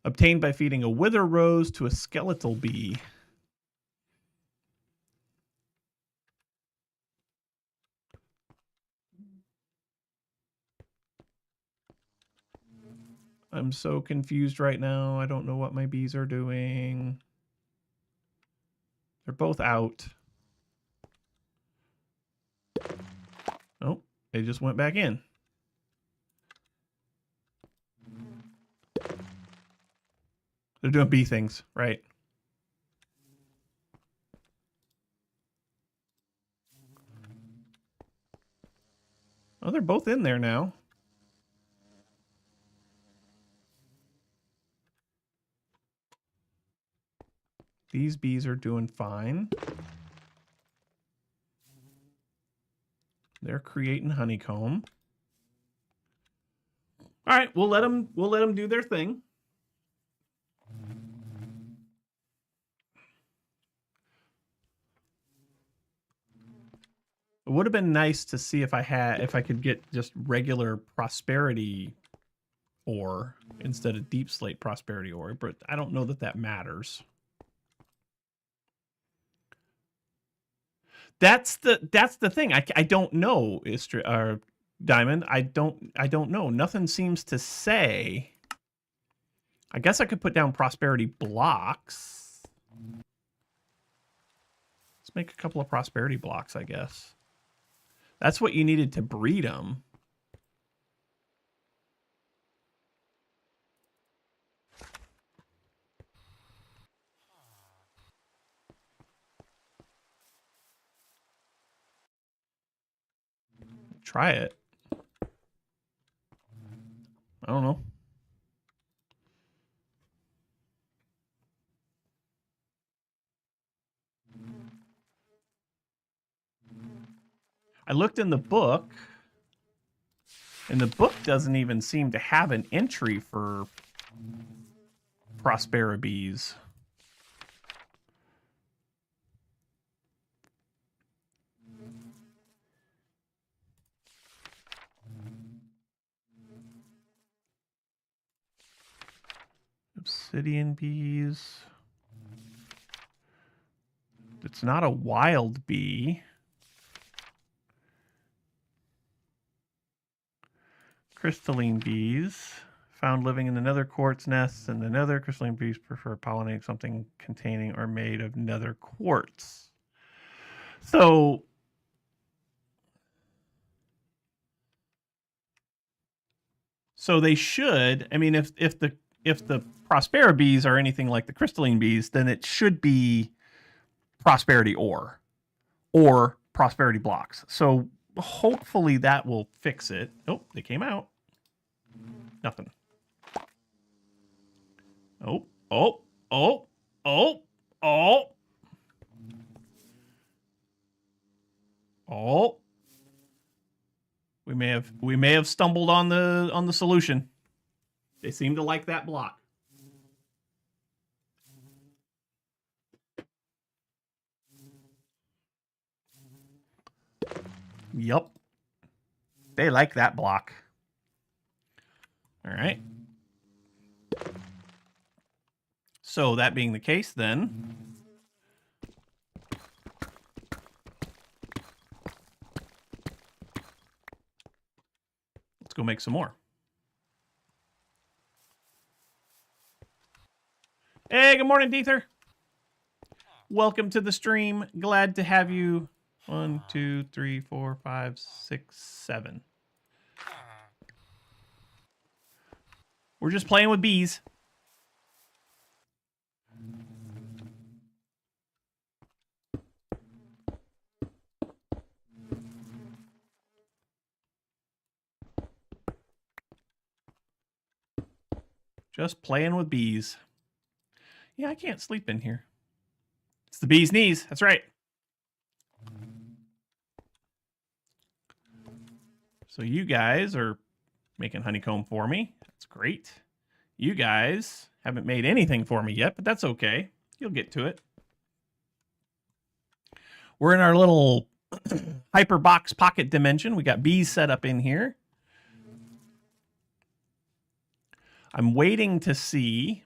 Obtained by feeding a wither rose to a skeletal bee. I'm so confused right now. I don't know what my bees are doing. They're both out. Oh, they just went back in. They're doing bee things, right? Oh, they're both in there now. These bees are doing fine. They're creating honeycomb. All right, we'll let them do their thing. It would have been nice to see if I could get just regular prosperity ore instead of deep slate prosperity ore, but I don't know that that matters. That's the thing. I don't know, Diamond. I don't know. Nothing seems to say. I guess I could put down prosperity blocks. Let's make a couple of prosperity blocks, I guess. That's what you needed to breed them. Try it. I don't know. I looked in the book, and the book doesn't even seem to have an entry for ProsperiBees. Obsidian bees. It's not a wild bee. Crystalline bees. Found living in the nether quartz nests and the nether. Crystalline bees prefer pollinating something containing or made of nether quartz. So they should. I mean, if the ProsperiBees are anything like the crystalline bees, then it should be prosperity ore or prosperity blocks. So hopefully that will fix it. Oh, they came out. Nothing. Oh, oh, oh, oh, oh. Oh. We may have stumbled on the solution. They seem to like that block. Yup. They like that block. All right. So that being the case, then let's go make some more. Hey, good morning, Deether. Welcome to the stream. Glad to have you. 1, 2, 3, 4, 5, 6, 7. We're just playing with bees. Just playing with bees. Yeah, I can't sleep in here. It's the bee's knees. That's right. So you guys are making honeycomb for me. That's great. You guys haven't made anything for me yet, but that's okay. You'll get to it. We're in our little hyperbox pocket dimension. We got bees set up in here. I'm waiting to see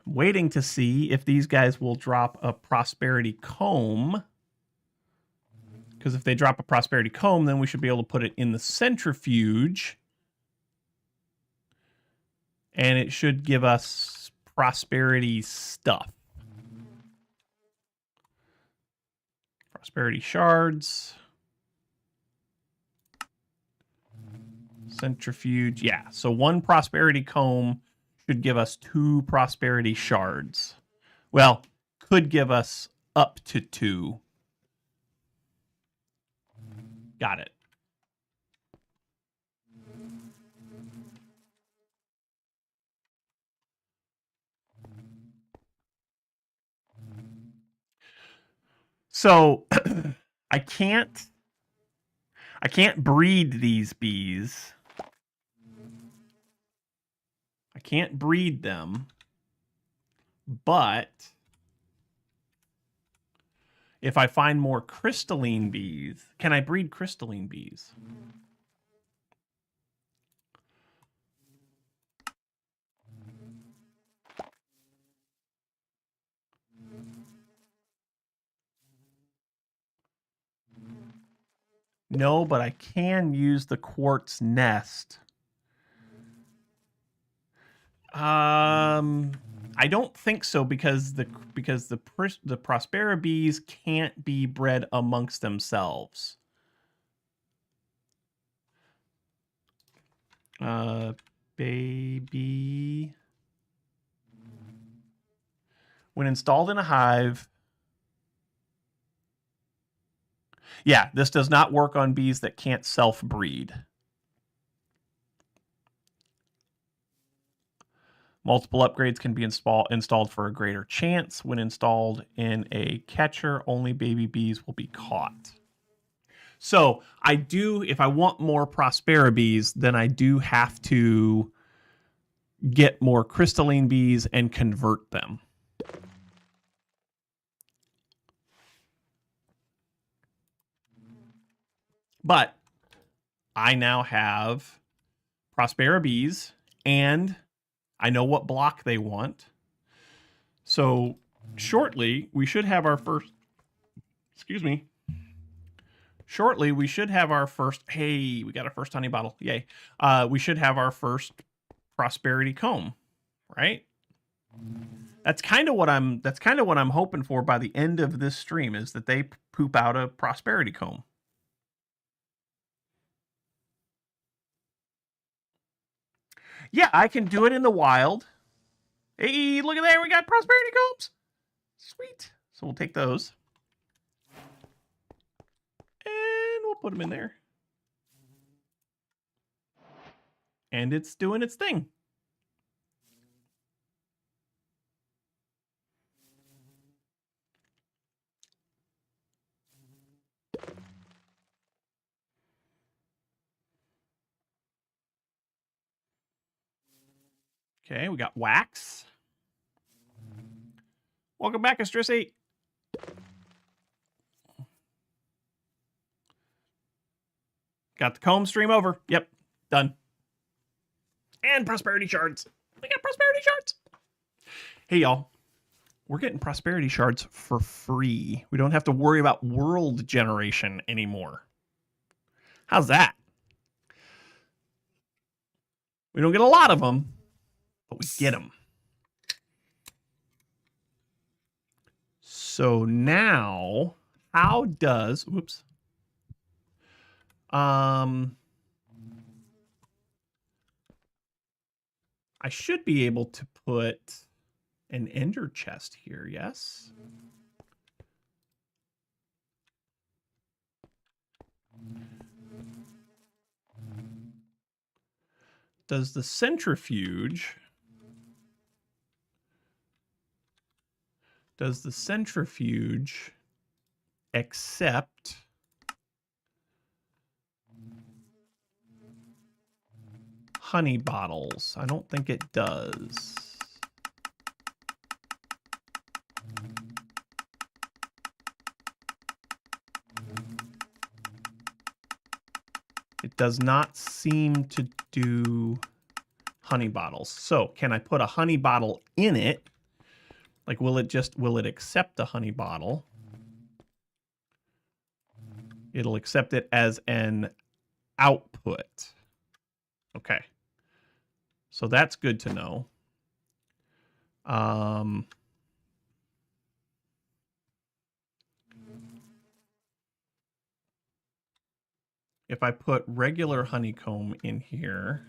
if these guys will drop a prosperity comb. Because if they drop a prosperity comb, then we should be able to put it in the centrifuge. And it should give us prosperity stuff. Prosperity shards. Centrifuge. Yeah, so 1 prosperity comb should give us 2 prosperity shards. Well, could give us up to 2. Got it. So I can't breed these bees. I can't breed them, but if I find more crystalline bees, can I breed crystalline bees? No, but I can use the quartz nest. I don't think so because the ProsperiBees can't be bred amongst themselves. Baby. When installed in a hive. Yeah, this does not work on bees that can't self-breed. Multiple upgrades can be installed for a greater chance. When installed in a catcher, only baby bees will be caught. So I do, if I want more ProsperiBees, then I do have to get more crystalline bees and convert them. But I now have ProsperiBees and I know what block they want. So shortly, we should have our first, shortly, we should have our first, hey, we got our first honey bottle. Yay. We should have our first prosperity comb, right? That's kind of what I'm hoping for by the end of this stream is that they poop out a prosperity comb. Yeah, I can do it in the wild. Hey, look at that. We got prosperity combs. Sweet. So we'll take those. And we'll put them in there. And it's doing its thing. Okay, we got wax. Welcome back, Astrissy. Got the comb stream over. Yep, done. And prosperity shards. We got prosperity shards. Hey, y'all. We're getting prosperity shards for free. We don't have to worry about world generation anymore. How's that? We don't get a lot of them, but we get them. So now, how does, whoops. I should be able to put an ender chest here, yes? Does the centrifuge accept honey bottles? I don't think it does. It does not seem to do honey bottles. So can I put a honey bottle in it? Like, will it accept a honey bottle? It'll accept it as an output. Okay. So that's good to know. If I put regular honeycomb in here,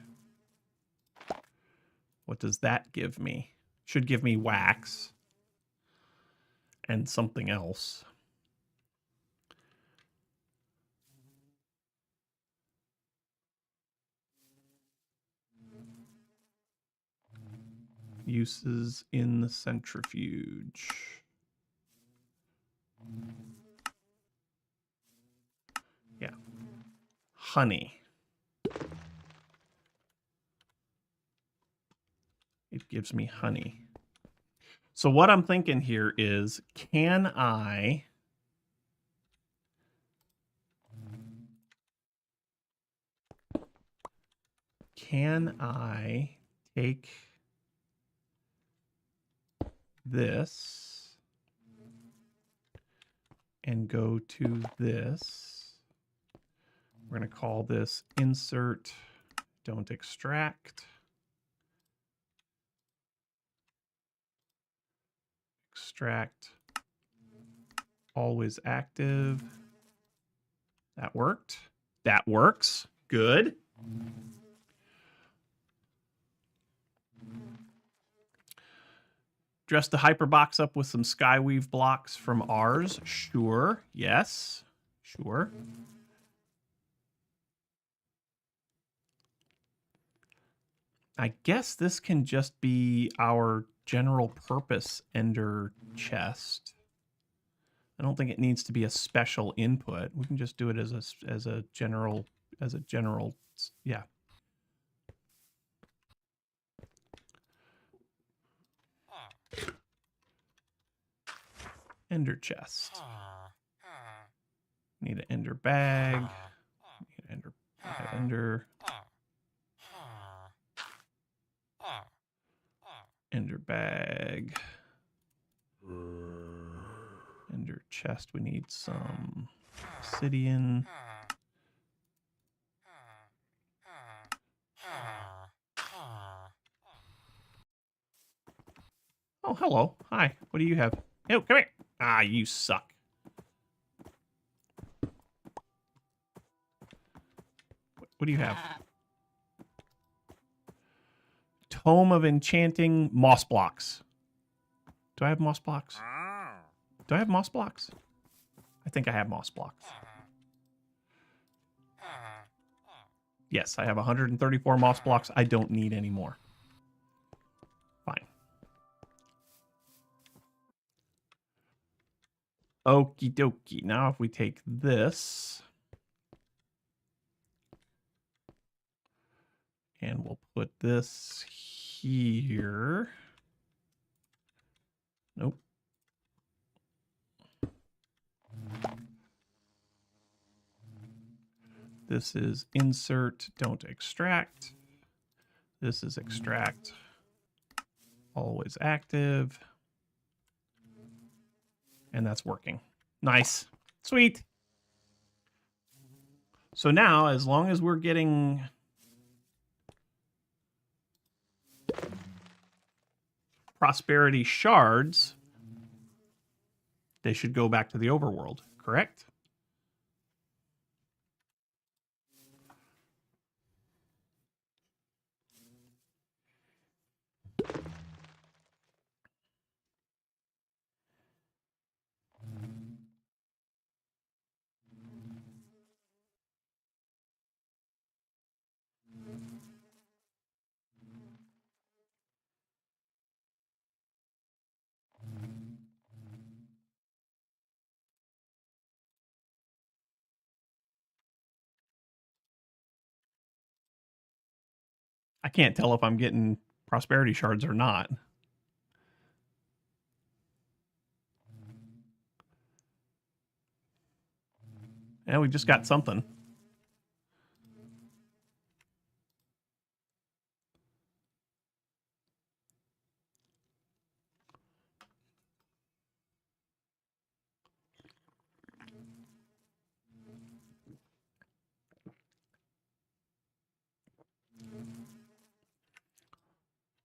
what does that give me? Should give me wax and something else. Uses in the centrifuge. Yeah. Honey. It gives me honey. So what I'm thinking here is, can I take this and go to this? We're going to call this insert, don't extract. Extract, always active. That worked. That works. Good. Dress the hyperbox up with some skyweave blocks from ours. Sure. Yes. Sure. I guess this can just be our general purpose ender chest. I don't think it needs to be a special input. We can just do it as a general yeah. Ender chest. Need an ender bag. Need an ender. Ender bag. Ender chest. We need some obsidian. Oh, hello. Hi. What do you have? Oh, come here. Ah, you suck. What do you have? Tome of Enchanting moss blocks. Do I have moss blocks? Do I have moss blocks? I think I have moss blocks. Yes, I have 134 moss blocks. I don't need any more. Fine. Okie dokie. Now if we take this and we'll put this here. Nope. This is insert, don't extract. This is extract, always active. And that's working. Nice. Sweet. So now, as long as we're getting prosperity shards, they should go back to the overworld, correct? I can't tell if I'm getting prosperity shards or not. Yeah, we just got something.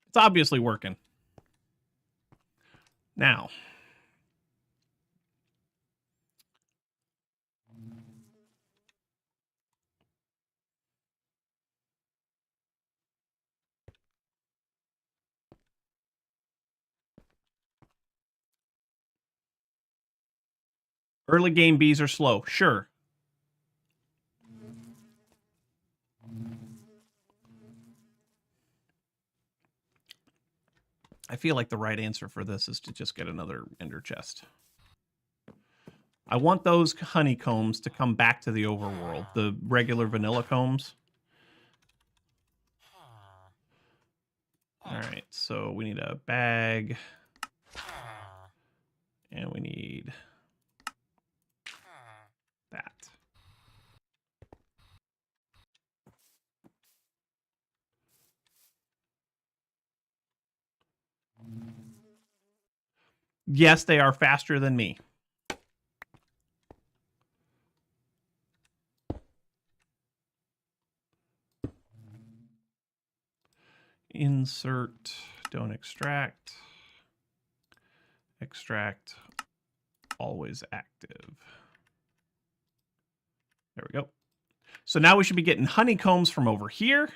It's obviously working. Now, early game bees are slow. Sure. I feel like the right answer for this is to just get another ender chest. I want those honeycombs to come back to the overworld, the regular vanilla combs. All right, so we need a bag. And we need that. Yes, they are faster than me. Insert, don't extract. Extract, always active. There we go. So now we should be getting honeycombs from over here.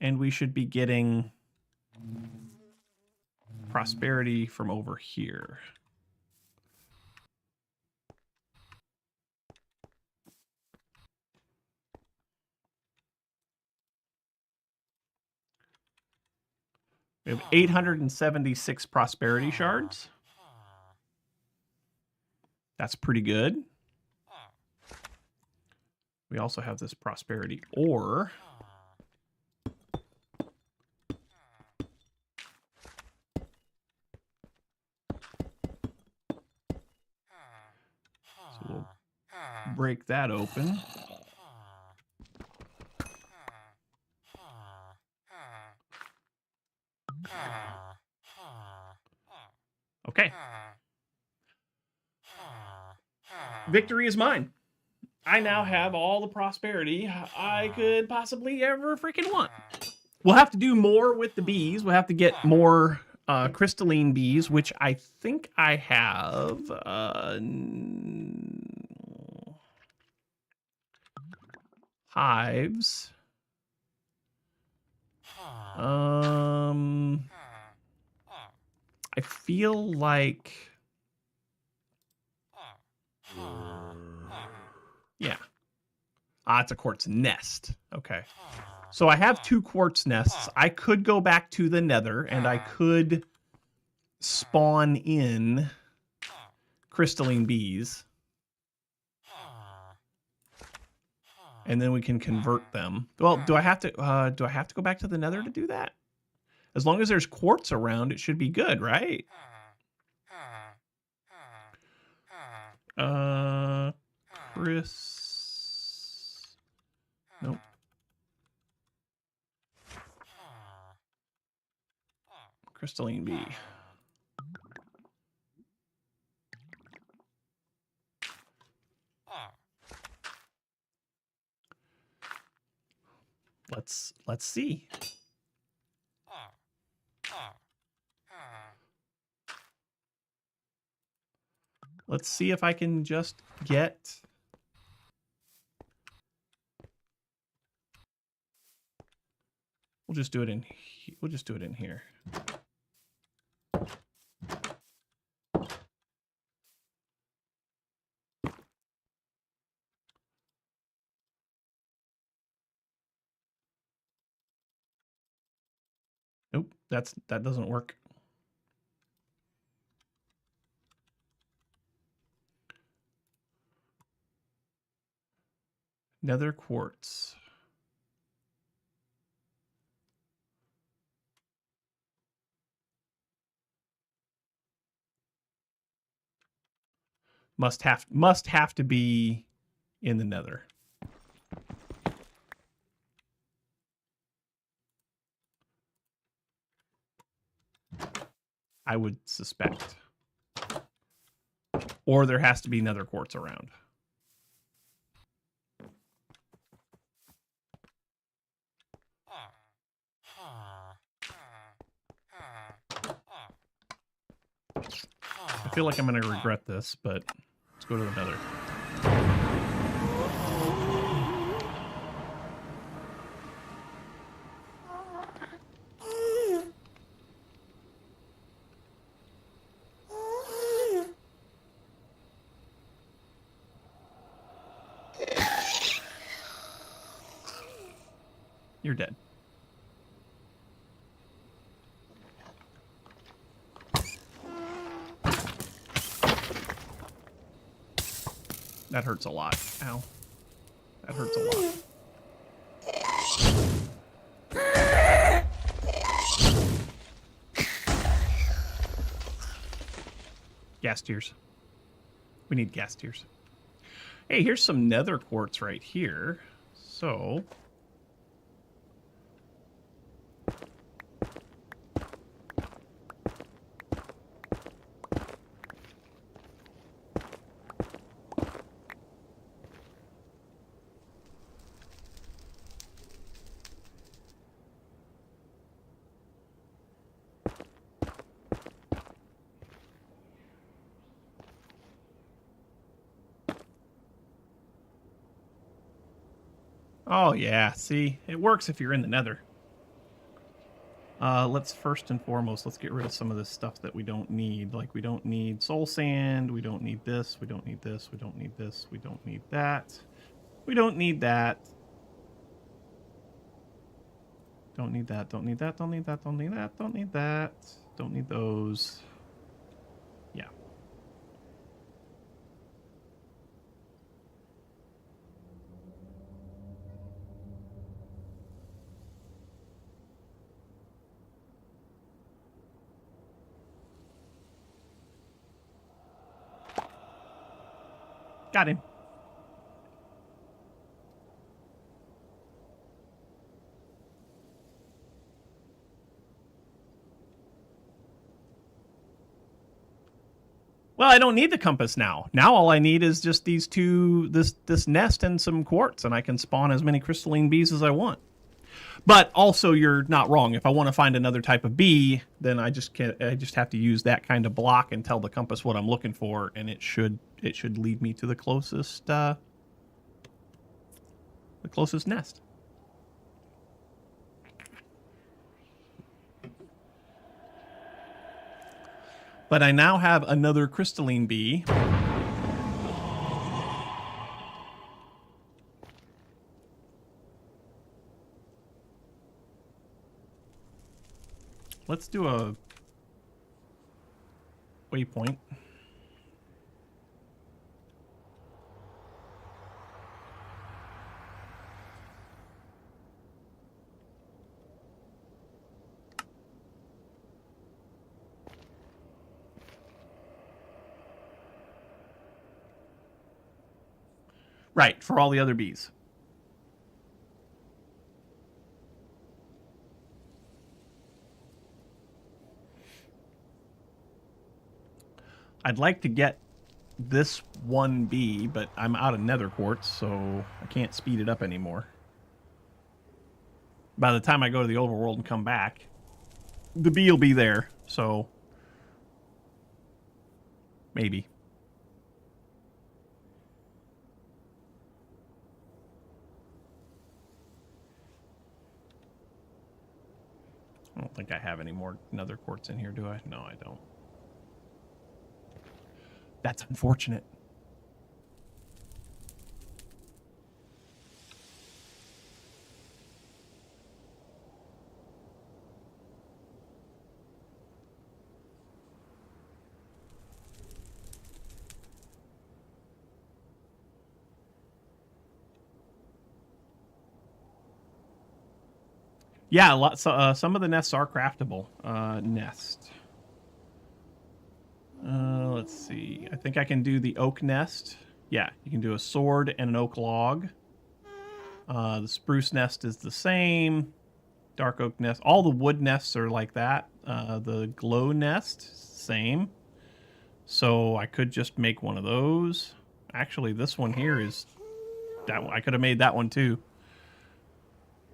And we should be getting prosperity from over here. We have 876 prosperity shards. That's pretty good. We also have this prosperity ore. So we'll break that open. Okay. Victory is mine. I now have all the prosperity I could possibly ever freaking want. We'll have to do more with the bees. We'll have to get more crystalline bees, which I think I have. Hives. I feel like... Yeah. It's a quartz nest. Okay. So I have 2 quartz nests. I could go back to the nether, and I could spawn in crystalline bees. And then we can convert them. Well, do I have to go back to the nether to do that? As long as there's quartz around, it should be good, right? Nope. Crystalline bee. Let's see. Let's see if I can just get... We'll just do it in here. Nope, that doesn't work. Nether quartz. Must have to be in the nether. I would suspect. Or there has to be nether quartz around. I feel like I'm going to regret this, but let's go to the nether. You're dead. That hurts a lot. Ow. That hurts a lot. Gas tears. We need gas tears. Hey, here's some nether quartz right here. So... Oh, yeah. See, it works if you're in the nether. Let's first and foremost, let's get rid of some of this stuff that we don't need. Like, we don't need soul sand. We don't need this. We don't need this. We don't need this. We don't need that. We don't need that. Don't need that. Don't need that. Don't need that. Don't need that. Don't need that. Don't need those. Yeah. Got him. Well, I don't need the compass now. Now all I need is just these two, this nest and some quartz, and I can spawn as many crystalline bees as I want. But also, you're not wrong. If I want to find another type of bee, then I just have to use that kind of block and tell the compass what I'm looking for, and it should lead me to the closest nest. But I now have another crystalline bee. Let's do a waypoint. Right, for all the other bees. I'd like to get this one bee, but I'm out of nether quartz, so I can't speed it up anymore. By the time I go to the overworld and come back, the bee will be there, so maybe. I don't think I have any more nether quartz in here, do I? No, I don't. That's unfortunate. Yeah, lots. Some of the nests are craftable. Nest. Let's see. I think I can do the oak nest. Yeah, you can do a sword and an oak log. The spruce nest is the same. Dark oak nest. All the wood nests are like that. The glow nest, same. So I could just make one of those. Actually, this one here is... that one. I could have made that one too.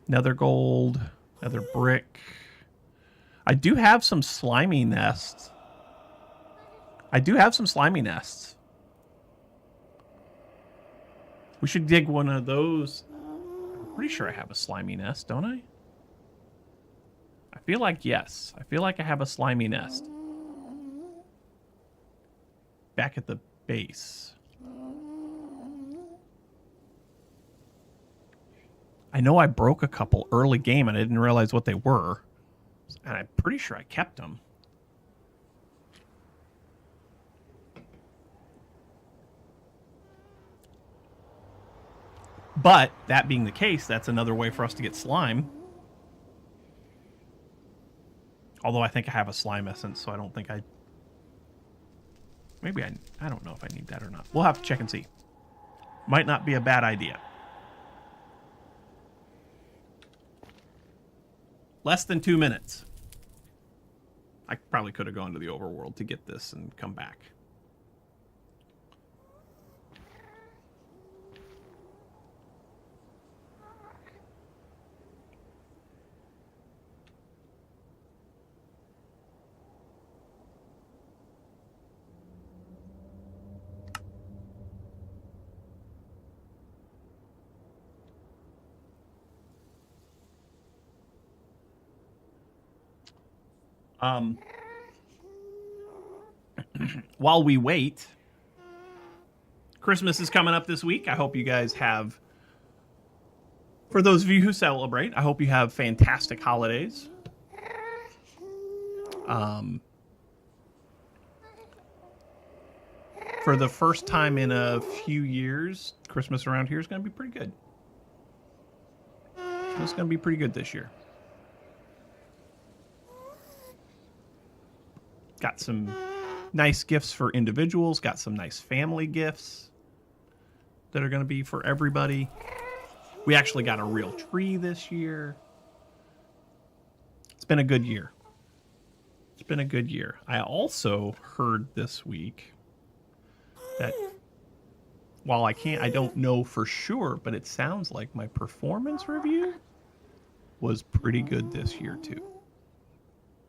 Nether gold, nether brick. I do have some slimy nests. We should dig one of those. I'm pretty sure I have a slimy nest, don't I? I feel like yes. I feel like I have a slimy nest. Back at the base. I know I broke a couple early game and I didn't realize what they were. And I'm pretty sure I kept them. But that being the case, that's another way for us to get slime. Although I think I have a slime essence, so I don't think I... maybe I don't know if I need that or not. We'll have to check and see. Might not be a bad idea. Less than 2 minutes. I probably could have gone to the overworld to get this and come back. While we wait, Christmas is coming up this week. I hope you guys have, for those of you who celebrate, I hope you have fantastic holidays. For the first time in a few years, Christmas around here is going to be pretty good. It's going to be pretty good this year. Got some nice gifts for individuals. Got some nice family gifts that are going to be for everybody. We actually got a real tree this year. It's been a good year. It's been a good year. I also heard this week that while I don't know for sure, but it sounds like my performance review was pretty good this year too.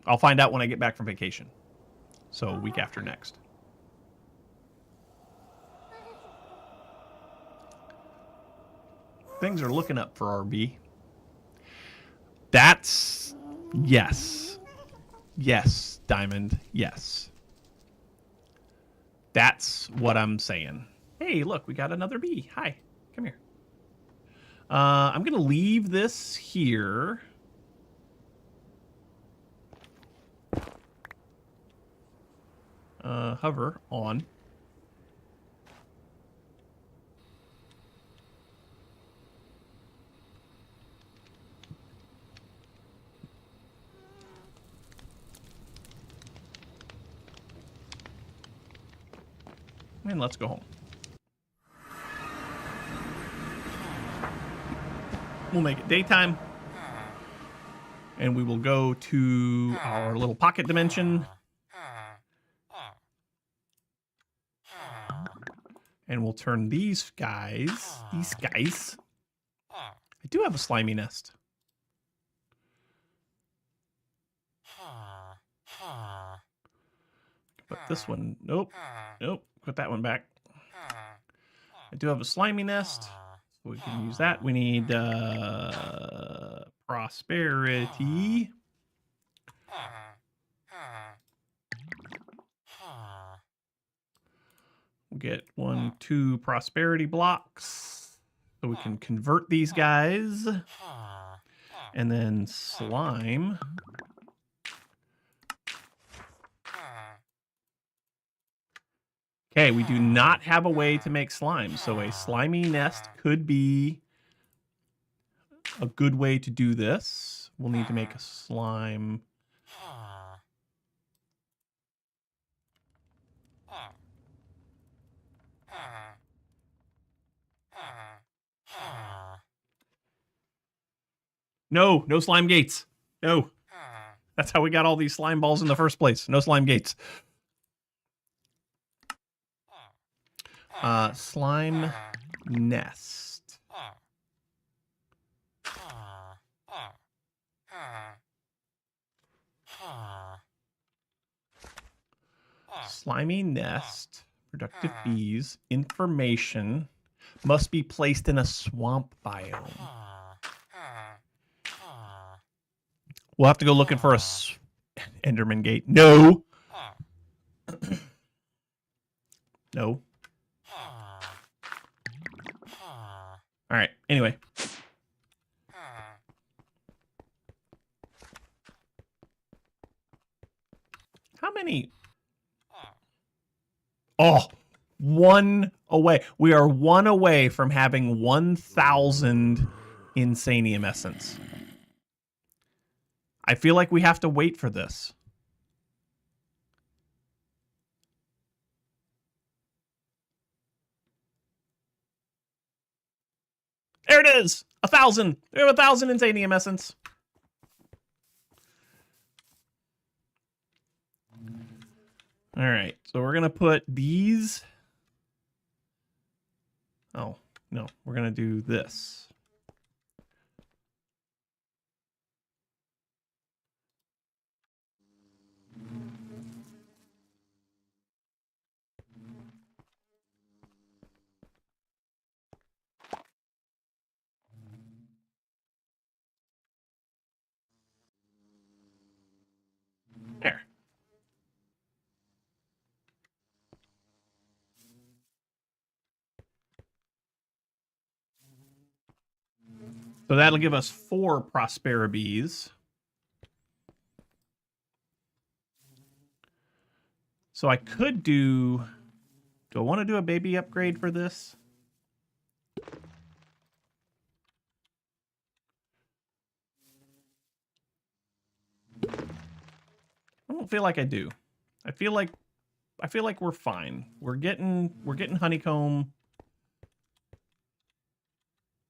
I'll find out when I get back from vacation. So week after next. Things are looking up for RB. That's... yes. Yes, Diamond. Yes. That's what I'm saying. Hey, look, we got another bee. Hi. Come here. I'm going to leave this here. Hover on. And let's go home. We'll make it daytime. And we will go to our little pocket dimension. And we'll turn these guys. I do have a slimy nest. Put this one. Nope. Put that one back. I do have a slimy nest. So we can use that. We need prosperity. We'll get 1, 2 prosperity blocks. So we can convert these guys. And then slime. Okay, we do not have a way to make slime. So a slimy nest could be a good way to do this. We'll need to make a slime. No, no slime gates. No. That's how we got all these slime balls in the first place. No slime gates. Slime nest. Slimy nest. Productive bees. Information. Must be placed in a swamp biome. We'll have to go looking for a Enderman gate. No. No. All right. Anyway. How many? Oh, one away. We are one away from having 1,000 Insanium Essence. I feel like we have to wait for this. There it is! 1,000! We have 1,000 Insanium Essence. All right, so we're going to put these. Oh, no, we're going to do this. There. So that'll give us 4 ProsperiBees. So I could do I want to do a baby upgrade for this? I don't feel like I do. I feel like we're fine. We're getting honeycomb.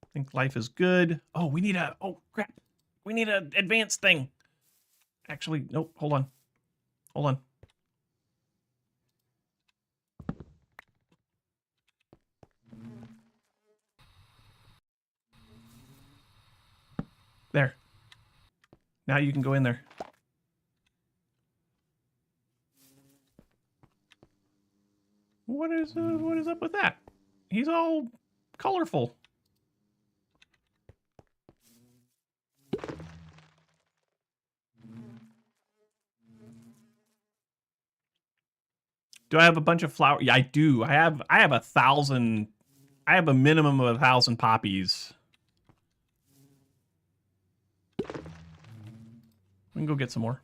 I think life is good. Oh, we need a crap. We need an advanced thing. Actually, nope, hold on. Hold on. There. Now you can go in there. What is up with that? He's all colorful. Do I have a bunch of flowers? Yeah, I do. I have 1,000. I have a minimum of 1,000 poppies. We can go get some more.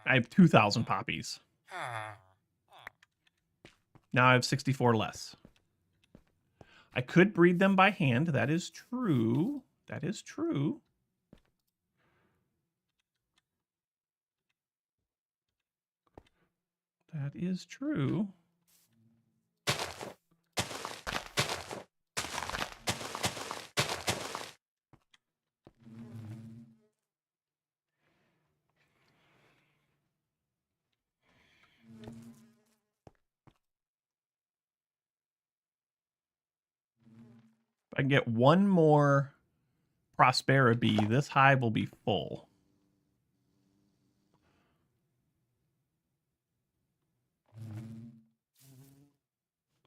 I have 2,000 poppies. Now I have 64 less. I could breed them by hand. That is true. That is true. That is true. If I can get one more ProsperiBee, this hive will be full.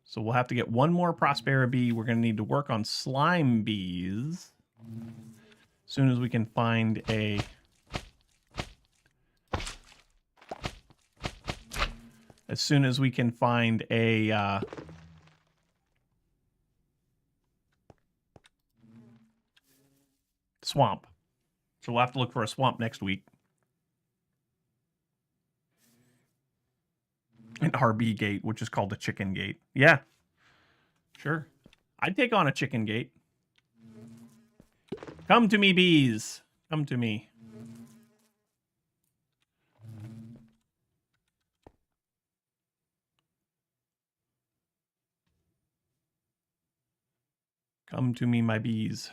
So we'll have to get one more ProsperiBee. We're going to need to work on slime bees as soon as we can find a... As soon as we can find a... swamp. So we'll have to look for a swamp next week. An RB gate, which is called the chicken gate. Yeah. Sure. I'd take on a chicken gate. Come to me, bees. Come to me. Come to me, my bees.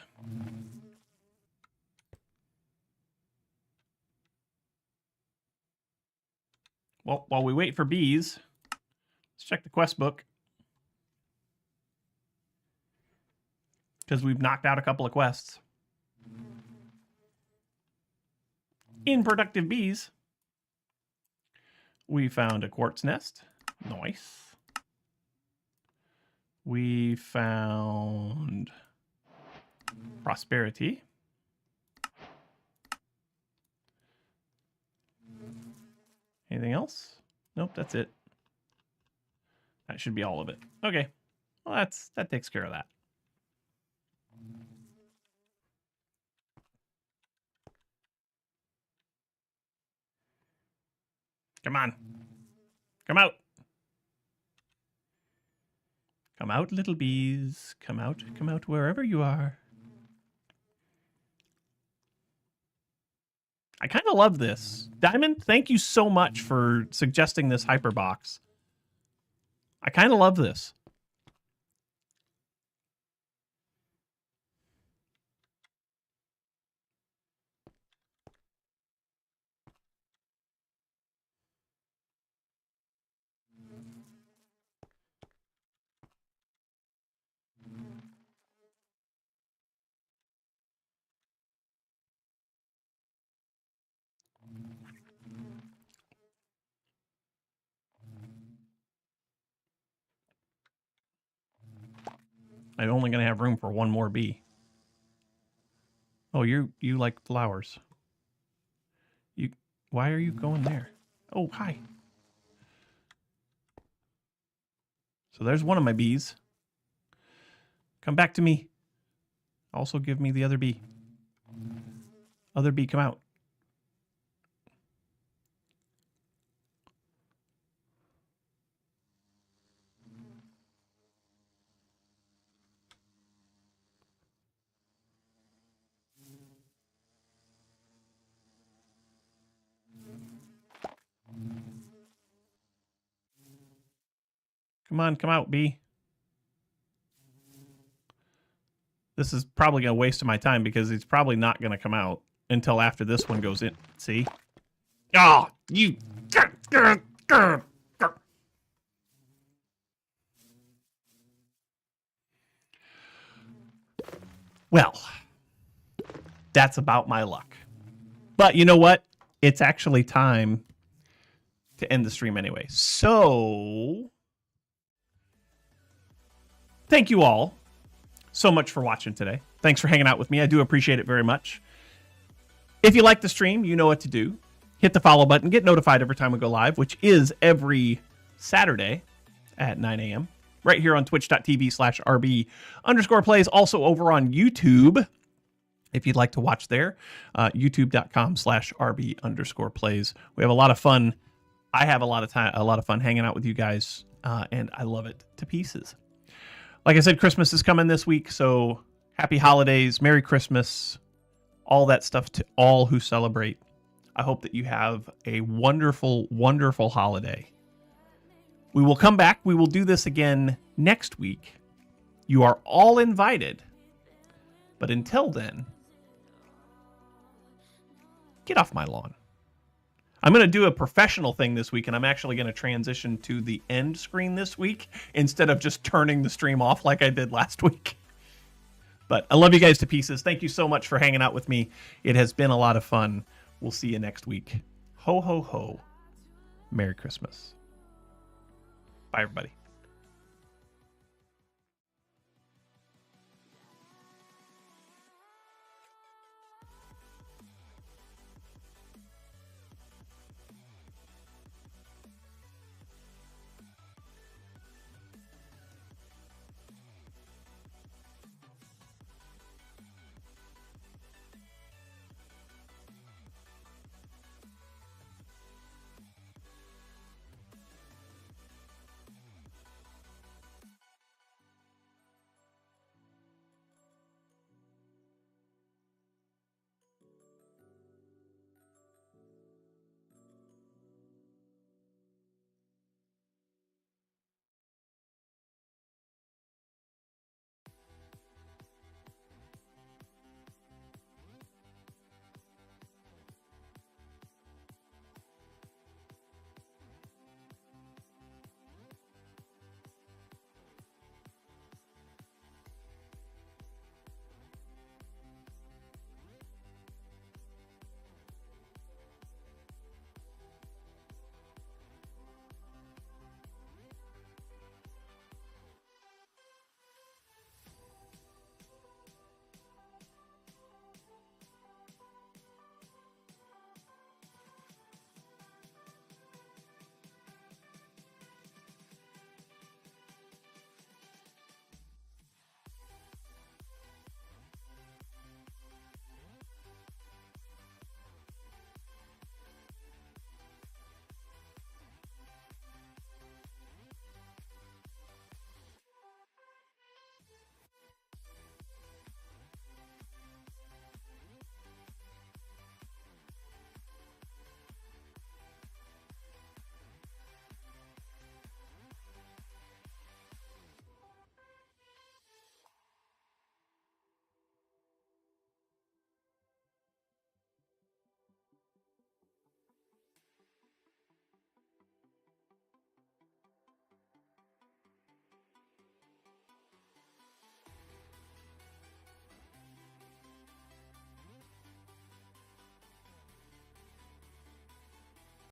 Well, while we wait for bees, let's check the quest book. Because we've knocked out a couple of quests. In productive bees, we found a quartz nest. Nice. We found prosperity. Anything else? Nope, that's it. That should be all of it. Okay. Well, that takes care of that. Come on. Come out. Come out, little bees. Come out wherever you are. I kind of love this. Diamond, thank you so much for suggesting this hyperbox. I kind of love this. I'm only going to have room for one more bee. Oh, you like flowers. Why are you going there? Oh, hi. So there's one of my bees. Come back to me. Also give me the other bee. Other bee, come out. Come on, come out, bee. This is probably going to waste my time because it's probably not going to come out until after this one goes in. See? Oh, you... Well, that's about my luck. But you know what? It's actually time to end the stream anyway. So... thank you all so much for watching today. Thanks for hanging out with me. I do appreciate it very much. If you like the stream, you know what to do. Hit the follow button. Get notified every time we go live, which is every Saturday at 9 a.m. right here on twitch.tv/RB_plays. Also over on YouTube, if you'd like to watch there, youtube.com/RB_plays. We have a lot of fun. I have a lot of fun hanging out with you guys, and I love it to pieces. Like I said, Christmas is coming this week, so happy holidays, Merry Christmas, all that stuff to all who celebrate. I hope that you have a wonderful, wonderful holiday. We will come back. We will do this again next week. You are all invited. But until then, get off my lawn. I'm going to do a professional thing this week, and I'm actually going to transition to the end screen this week instead of just turning the stream off like I did last week. But I love you guys to pieces. Thank you so much for hanging out with me. It has been a lot of fun. We'll see you next week. Ho, ho, ho. Merry Christmas. Bye, everybody.